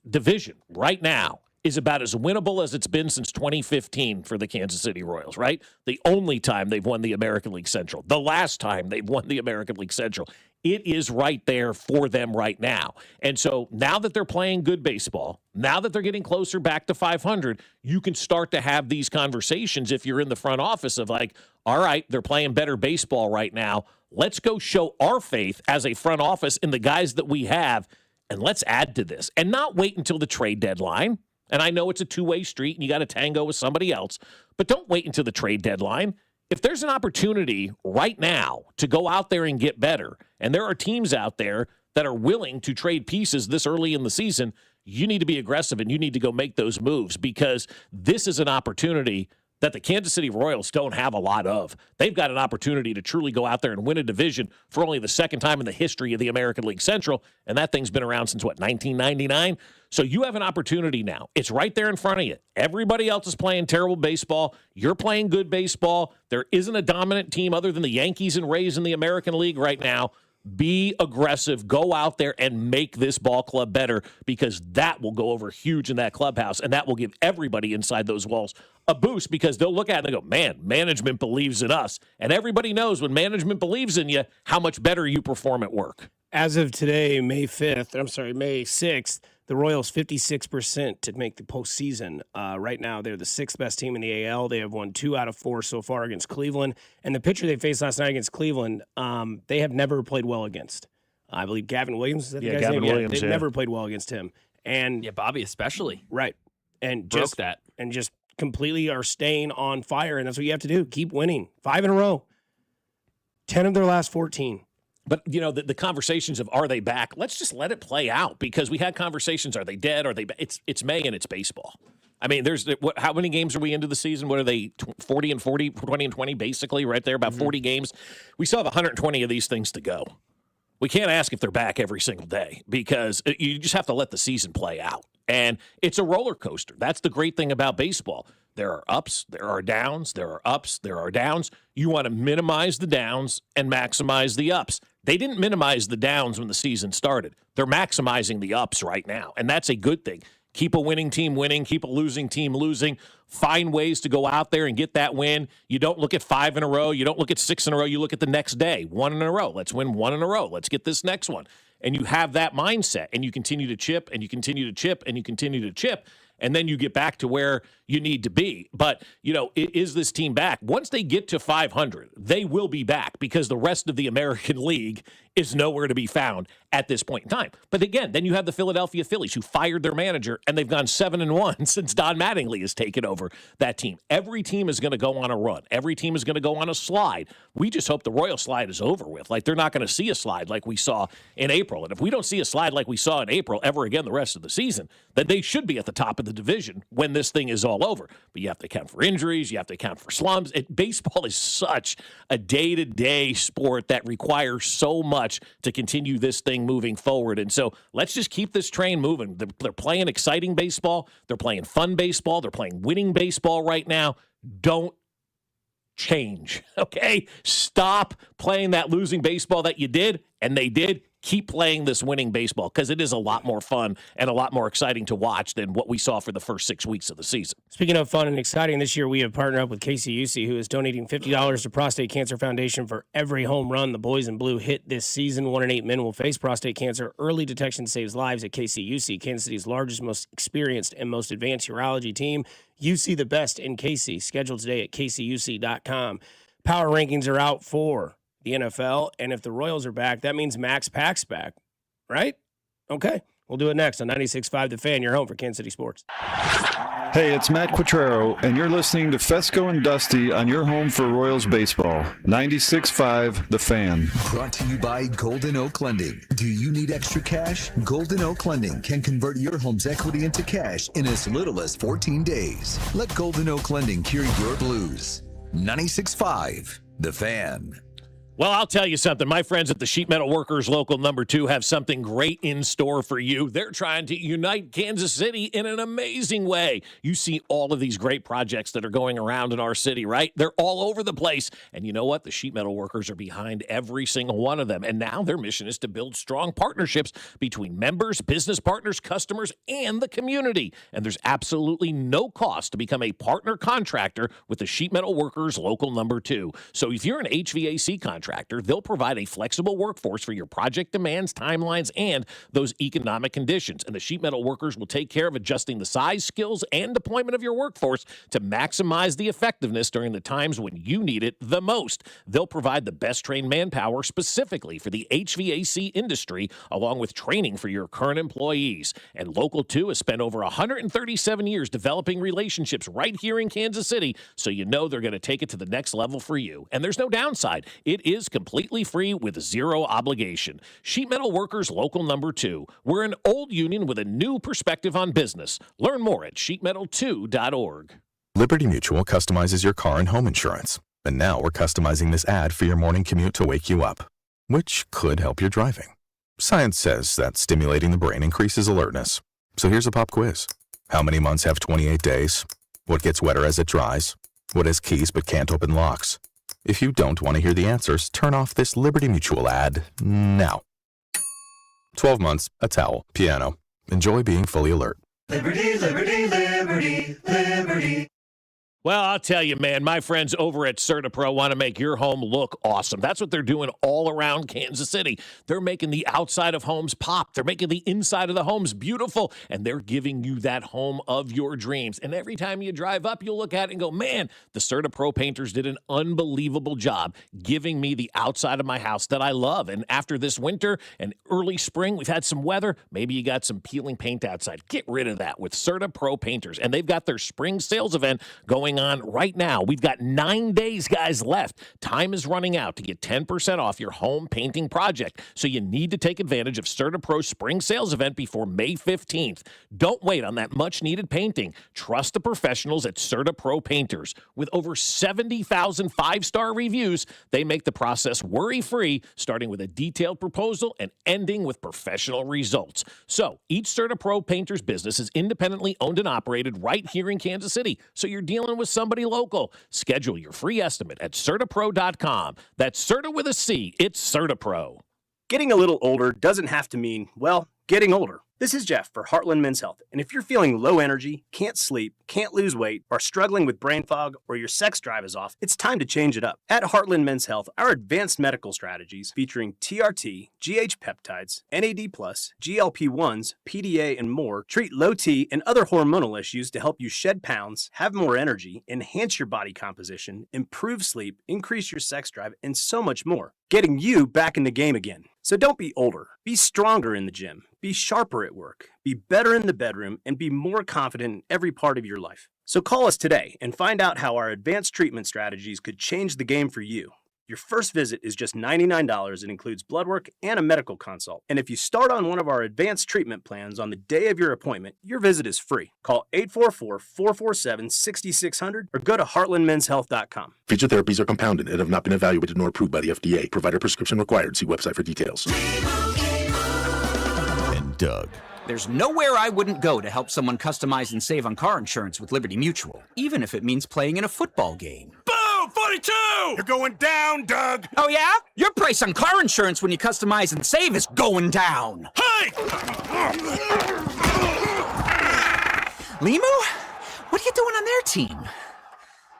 division right now is about as winnable as it's been since 2015 for the Kansas City Royals, right? The only time they've won the American League Central, the last time they've won the American League Central. It is right there for them right now. And so now that they're playing good baseball, now that they're getting closer back to 500, you can start to have these conversations if you're in the front office of like, all right, they're playing better baseball right now. Let's go show our faith as a front office in the guys that we have, and let's add to this and not wait until the trade deadline. And I know it's a two-way street and you got to tango with somebody else, but don't wait until the trade deadline. If there's an opportunity right now to go out there and get better, and there are teams out there that are willing to trade pieces this early in the season, you need to be aggressive and you need to go make those moves, because this is an opportunity that the Kansas City Royals don't have a lot of. They've got an opportunity to truly go out there and win a division for only the second time in the history of the American League Central, and that thing's been around since, 1999? So you have an opportunity now. It's right there in front of you. Everybody else is playing terrible baseball. You're playing good baseball. There isn't a dominant team other than the Yankees and Rays in the American League right now. Be aggressive. Go out there and make this ball club better, because that will go over huge in that clubhouse, and that will give everybody inside those walls a boost, because they'll look at it and they go, man, management believes in us. And everybody knows when management believes in you, how much better you perform at work. As of today, May 6th, the Royals 56% to make the postseason. Right now, they're the sixth best team in the AL. They have won 2 out of 4 so far against Cleveland. And the pitcher they faced last night against Cleveland, they have never played well against. I believe Gavin Williams. Is that the guy's Gavin name? Williams. They've never played well against him. And Bobby especially. Right. And Broke just that. And just completely are staying on fire. And that's what you have to do. Keep winning. 5 in a row. 10 of their last 14. But, the conversations of are they back, let's just let it play out, because we had conversations, are they dead, are they back? It's May and it's baseball. I mean, how many games are we into the season? What are they, 40 and 40, 20 and 20, basically, right there, about 40 games? We still have 120 of these things to go. We can't ask if they're back every single day, because you just have to let the season play out. And it's a roller coaster. That's the great thing about baseball. There are ups, there are downs, there are ups, there are downs. You want to minimize the downs and maximize the ups. They didn't minimize the downs when the season started. They're maximizing the ups right now, and that's a good thing. Keep a winning team winning, keep a losing team losing. Find ways to go out there and get that win. You don't look at 5 in a row. You don't look at 6 in a row. You look at the next day. 1 in a row. Let's win 1 in a row. Let's get this next one. And you have that mindset, and you continue to chip, and you continue to chip, and you continue to chip. and then you get back to where you need to be. But, is this team back? Once they get to 500, they will be back because the rest of the American League is nowhere to be found at this point in time. But again, then you have the Philadelphia Phillies who fired their manager, and they've gone 7-1 since Don Mattingly has taken over that team. Every team is going to go on a run. Every team is going to go on a slide. We just hope the Royal slide is over with. Like, they're not going to see a slide like we saw in April. And if we don't see a slide like we saw in April ever again the rest of the season, then they should be at the top of the division when this thing is all over. But you have to account for injuries. You have to account for slumps. Baseball is such a day-to-day sport that requires so much to continue this thing moving forward. And so let's just keep this train moving. They're playing exciting baseball. They're playing fun baseball. They're playing winning baseball right now. Don't change, okay? Stop playing that losing baseball that you did, and they did. Keep playing this winning baseball because it is a lot more fun and a lot more exciting to watch than what we saw for the first 6 weeks of the season. Speaking of fun and exciting, this year we have partnered up with KCUC, who is donating $50 to Prostate Cancer Foundation for every home run the boys in blue hit this season. 1 in 8 men will face prostate cancer. Early detection saves lives at KCUC, Kansas City's largest, most experienced, and most advanced urology team. You see the best in KC. Schedule today at kcuc.com. Power rankings are out for the NFL, and if the Royals are back, that means Max Pack's back, right? Okay, we'll do it next on 96.5 The Fan, your home for Kansas City sports. Hey, it's Matt Quatrero, and you're listening to Fescoe and Dusty on your home for Royals baseball. 96.5 The Fan. Brought to you by Golden Oak Lending. Do you need extra cash? Golden Oak Lending can convert your home's equity into cash in as little as 14 days. Let Golden Oak Lending cure your blues. 96.5 The Fan. Well, I'll tell you something. My friends at the Sheet Metal Workers Local Number 2 have something great in store for you. They're trying to unite Kansas City in an amazing way. You see all of these great projects that are going around in our city, right? They're all over the place. And you know what? The Sheet Metal Workers are behind every single one of them. And now their mission is to build strong partnerships between members, business partners, customers, and the community. And there's absolutely no cost to become a partner contractor with the Sheet Metal Workers Local Number 2. So if you're an HVAC contractor, they'll provide a flexible workforce for your project demands, timelines, and those economic conditions. And the Sheet Metal Workers will take care of adjusting the size, skills, and deployment of your workforce to maximize the effectiveness during the times when you need it the most. They'll provide the best trained manpower specifically for the HVAC industry, along with training for your current employees. And Local 2 has spent over 137 years developing relationships right here in Kansas City, so you know they're going to take it to the next level for you. And there's no downside. It is completely free with zero obligation. Sheet Metal Workers Local Number 2. We're an old union with a new perspective on business. Learn more at sheetmetal2.org. Liberty Mutual customizes your car and home insurance. And now we're customizing this ad for your morning commute to wake you up, which could help your driving. Science says that stimulating the brain increases alertness. So here's a pop quiz. How many months have 28 days? What gets wetter as it dries? What has keys but can't open locks? If you don't want to hear the answers, turn off this Liberty Mutual ad now. 12 months, a towel, piano. Enjoy being fully alert. Liberty, liberty, liberty, liberty. Well, I'll tell you, man, my friends over at CertaPro want to make your home look awesome. That's what they're doing all around Kansas City. They're making the outside of homes pop. They're making the inside of the homes beautiful, and they're giving you that home of your dreams. And every time you drive up, you'll look at it and go, man, the CertaPro painters did an unbelievable job giving me the outside of my house that I love. And after this winter and early spring, we've had some weather. Maybe you got some peeling paint outside. Get rid of that with CertaPro painters. And they've got their spring sales event going on right now. We've got 9 days, guys, left. Time is running out to get 10% off your home painting project. So you need to take advantage of CertaPro's spring sales event before May 15th. Don't wait on that much-needed painting. Trust the professionals at CertaPro Painters. With over 70,000 five-star reviews, they make the process worry-free, starting with a detailed proposal and ending with professional results. So each CertaPro Painters business is independently owned and operated right here in Kansas City. So you're dealing with somebody local. Schedule your free estimate at CertaPro.com. That's Certa with a C. It's CertaPro. Getting a little older doesn't have to mean, well, getting older. This is Jeff for Heartland Men's Health, and if you're feeling low energy, can't sleep, can't lose weight, are struggling with brain fog, or your sex drive is off, it's time to change it up. At Heartland Men's Health, our advanced medical strategies featuring TRT, GH peptides, NAD+, GLP-1s, PDA, and more treat low T and other hormonal issues to help you shed pounds, have more energy, enhance your body composition, improve sleep, increase your sex drive, and so much more, getting you back in the game again. So don't be older. Be stronger in the gym. Be sharper at work. Be better in the bedroom and be more confident in every part of your life. So call us today and find out how our advanced treatment strategies could change the game for you. Your first visit is just $99 and includes blood work and a medical consult. And if you start on one of our advanced treatment plans on the day of your appointment, your visit is free. Call 844-447-6600 or go to heartlandmenshealth.com. Feature therapies are compounded and have not been evaluated nor approved by the FDA. Provider prescription required. See website for details. And Doug. There's nowhere I wouldn't go to help someone customize and save on car insurance with Liberty Mutual, even if it means playing in a football game. Boom! 42! You're going down, Doug! Oh, yeah? Your price on car insurance when you customize and save is going down. Hey! Limu? What are you doing on their team?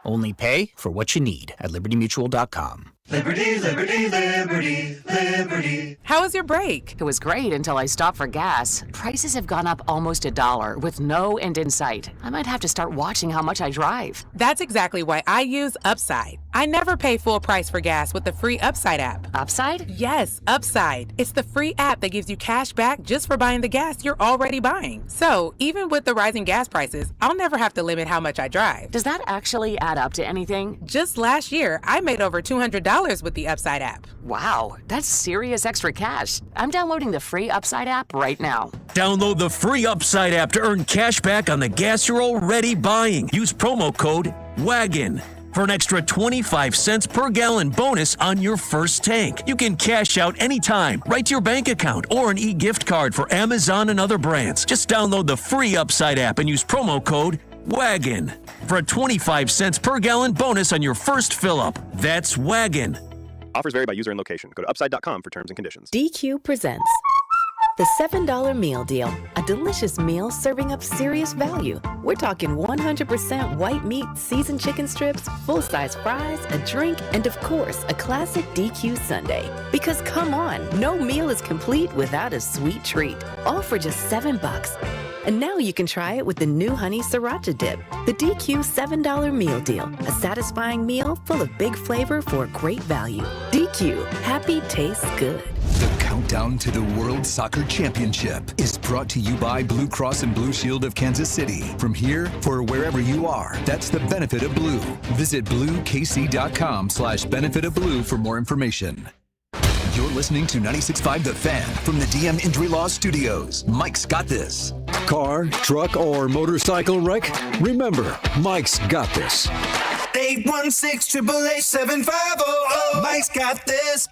Only pay for what you need at libertymutual.com. Liberty, liberty, liberty, liberty. How was your break? It was great until I stopped for gas. Prices have gone up almost $1 with no end in sight. I might have to start watching how much I drive. That's exactly why I use Upside. I never pay full price for gas with the free Upside app. Upside? Yes, Upside. It's the free app that gives you cash back just for buying the gas you're already buying. So, even with the rising gas prices, I'll never have to limit how much I drive. Does that actually add up to anything? Just last year, I made over $200 with the Upside app. Wow, that's serious extra cash. I'm downloading the free Upside app right now. Download the free Upside app to earn cash back on the gas you're already buying. Use promo code WAGON for an extra 25 cents per gallon bonus on your first tank. You can cash out anytime, right to your bank account, or an e-gift card for Amazon and other brands. Just download the free Upside app and use promo code WAGON for a 25 cents per gallon bonus on your first fill-up. That's WAGON. Offers vary by user and location. Go to upside.com for terms and conditions. DQ presents the $7 meal deal. A delicious meal serving up serious value. We're talking 100% white meat, seasoned chicken strips, full-size fries, a drink, and of course, a classic DQ sundae. Because come on, no meal is complete without a sweet treat. All for just $7. And now you can try it with the new honey sriracha dip. The DQ $7 meal deal. A satisfying meal full of big flavor for a great value. DQ, happy tastes good. The countdown to the World Soccer Championship is brought to you by Blue Cross and Blue Shield of Kansas City. From here for wherever you are, that's the benefit of blue. Visit bluekc.com/benefit of blue for more information. You're listening to 96.5 The Fan from the DM Injury Law Studios. Mike's got this. Car, truck, or motorcycle wreck? Remember, Mike's got this. 816-888-7500. Mike's got this.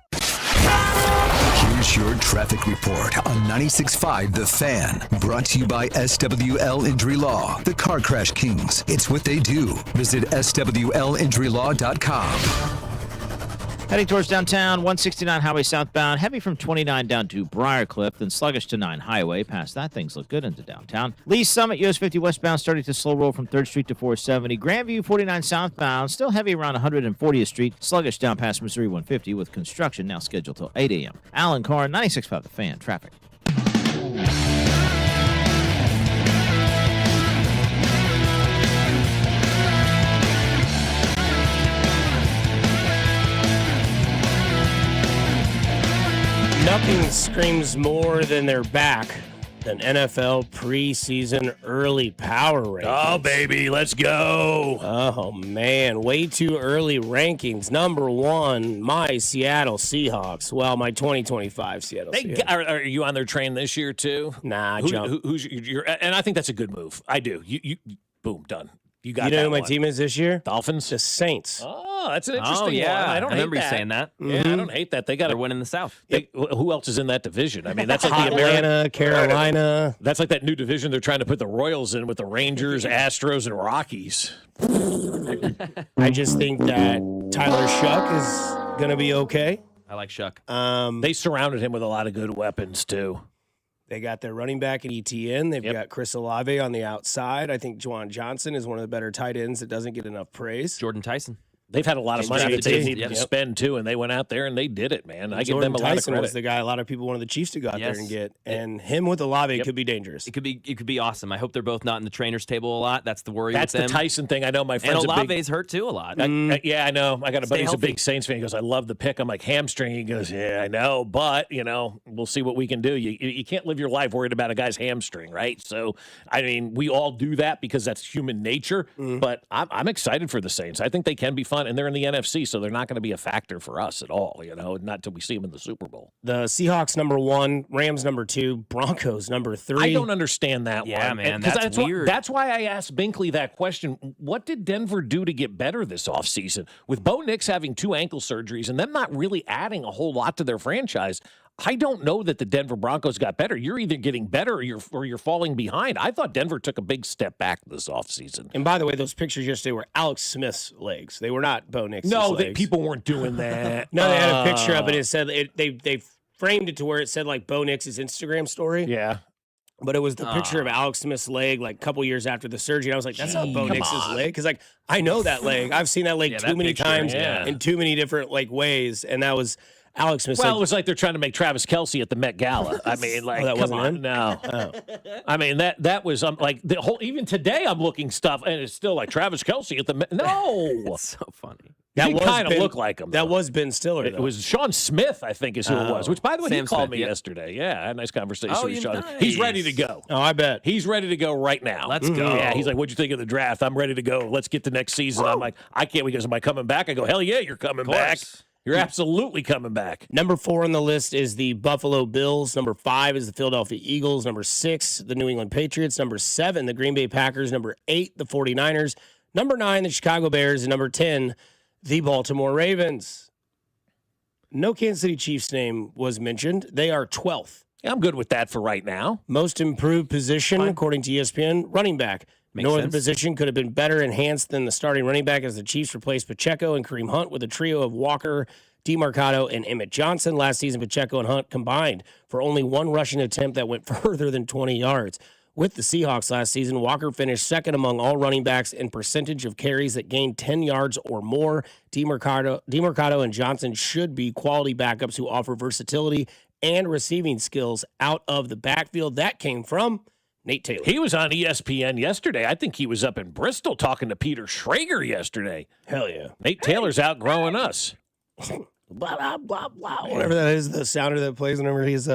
Here's your traffic report on 96.5 The Fan. Brought to you by SWL Injury Law, the Car Crash Kings. It's what they do. Visit SWLinjurylaw.com. Heading towards downtown, 169 Highway southbound, heavy from 29 down to Briarcliff, then sluggish to 9 Highway. Past that, things look good into downtown. Lee Summit, US 50 westbound, starting to slow roll from 3rd Street to 470. Grandview, 49 southbound, still heavy around 140th Street, sluggish down past Missouri 150 with construction now scheduled till 8 a.m. Alan Carr, 96.5 The Fan, traffic. Nothing screams more than they're back than NFL preseason early power rankings. Oh, baby, let's go. Oh, man, way too early rankings. Number one, my Seattle Seahawks. Well, my 2025 Seattle Seahawks. Are you on their train this year, too? Nah, who's and I think that's a good move. I do. You boom, done. You got. You know that who my one. team is this year? Dolphins. The Saints. Oh, that's an interesting one. I don't remember hate you saying that. Yeah, I don't hate that. They're winning the South. Who else is in that division? I mean, that's like the Atlanta, Carolina. That's like that new division they're trying to put the Royals in with the Rangers, Astros, and Rockies. I just think that Tyler Shuck is going to be okay. I like Shuck. They surrounded him with a lot of good weapons, too. They got their running back at ETN. They've got Chris Olave on the outside. I think Juwan Johnson is one of the better tight ends that doesn't get enough praise. Jordan Tyson. They've had a lot of money that they needed to Yep. spend, too, and they went out there and they did it, man. I give Jordan them a lot of Tyson credit. was the guy a lot of people wanted the Chiefs to go out there and get. And him with Olave could be dangerous. It could be awesome. I hope they're both not in the trainer's table a lot. That's the worry That's with the them. Tyson thing. I know my friend's and a big... Olave's hurt, too, a lot. Yeah, I know. I got a buddy who's a healthy. big Saints fan. He goes, I love the pick. I'm like, hamstring. He goes, yeah, I know. But, we'll see what we can do. You can't live your life worried about a guy's hamstring, right? So, I mean, we all do that because that's human nature. But I'm excited for the Saints. I think they can be fun. And they're in the NFC, so they're not going to be a factor for us at all, not until we see them in the Super Bowl. The Seahawks number 1, Rams number 2, Broncos number 3. I don't understand that one. Yeah, man, that's weird. That's why I asked Binkley that question. What did Denver do to get better this offseason? With Bo Nix having 2 ankle surgeries and them not really adding a whole lot to their franchise, I don't know that the Denver Broncos got better. You're either getting better or you're falling behind. I thought Denver took a big step back this offseason. And by the way, those pictures yesterday were Alex Smith's legs. They were not Bo Nix's legs. People weren't doing that. No, they had a picture up and it said they framed it to where it said like Bo Nix's Instagram story. Yeah. But it was the picture of Alex Smith's leg like a couple years after the surgery. And I was like, that's not Bo Nix's leg. Because like I know that leg. I've seen that leg too many times in too many different ways. And that was Alex Smith. Well, it was like they're trying to make Travis Kelce at the Met Gala. I mean, like, that come wasn't on, him? no. Oh. I mean, that was like the whole. Even today, I'm looking stuff, and it's still like Travis Kelce at the Met. No, it's so funny. That was kind of Ben- look like him. That though. was Ben Stiller. It was Sean Smith, I think, is who it was. Which, by the way, Sam he called Smith, me yesterday. Yeah, I had a nice conversation Oh, with Sean. nice. He's ready to go. Oh, I bet. He's ready to go right now. Let's go. Yeah, he's like, what'd you think of the draft? I'm ready to go. Let's get to next season. I'm like, I can't. Because am I coming back? I go, hell yeah, you're coming back. You're absolutely coming back. Number 4 on the list is the Buffalo Bills. Number 5 is the Philadelphia Eagles. Number 6, the New England Patriots. Number 7, the Green Bay Packers. Number 8, the 49ers. Number 9, the Chicago Bears. And number 10, the Baltimore Ravens. No Kansas City Chiefs name was mentioned. They are 12th. Yeah, I'm good with that for right now. Most improved position, according to ESPN, running back. Makes No other sense. position could have been better enhanced than the starting running back as the Chiefs replaced Pacheco and Kareem Hunt with a trio of Walker, DeMarcado, and Emmett Johnson. Last season, Pacheco and Hunt combined for only one rushing attempt that went further than 20 yards. With the Seahawks last season, Walker finished second among all running backs in percentage of carries that gained 10 yards or more. DeMarcado and Johnson should be quality backups who offer versatility and receiving skills out of the backfield. That came from Nate Taylor. He was on ESPN yesterday. I think he was up in Bristol talking to Peter Schrager yesterday. Hell yeah. Nate Taylor's outgrowing us. Blah, blah, blah, blah. Whatever that is, the sounder that plays whenever he's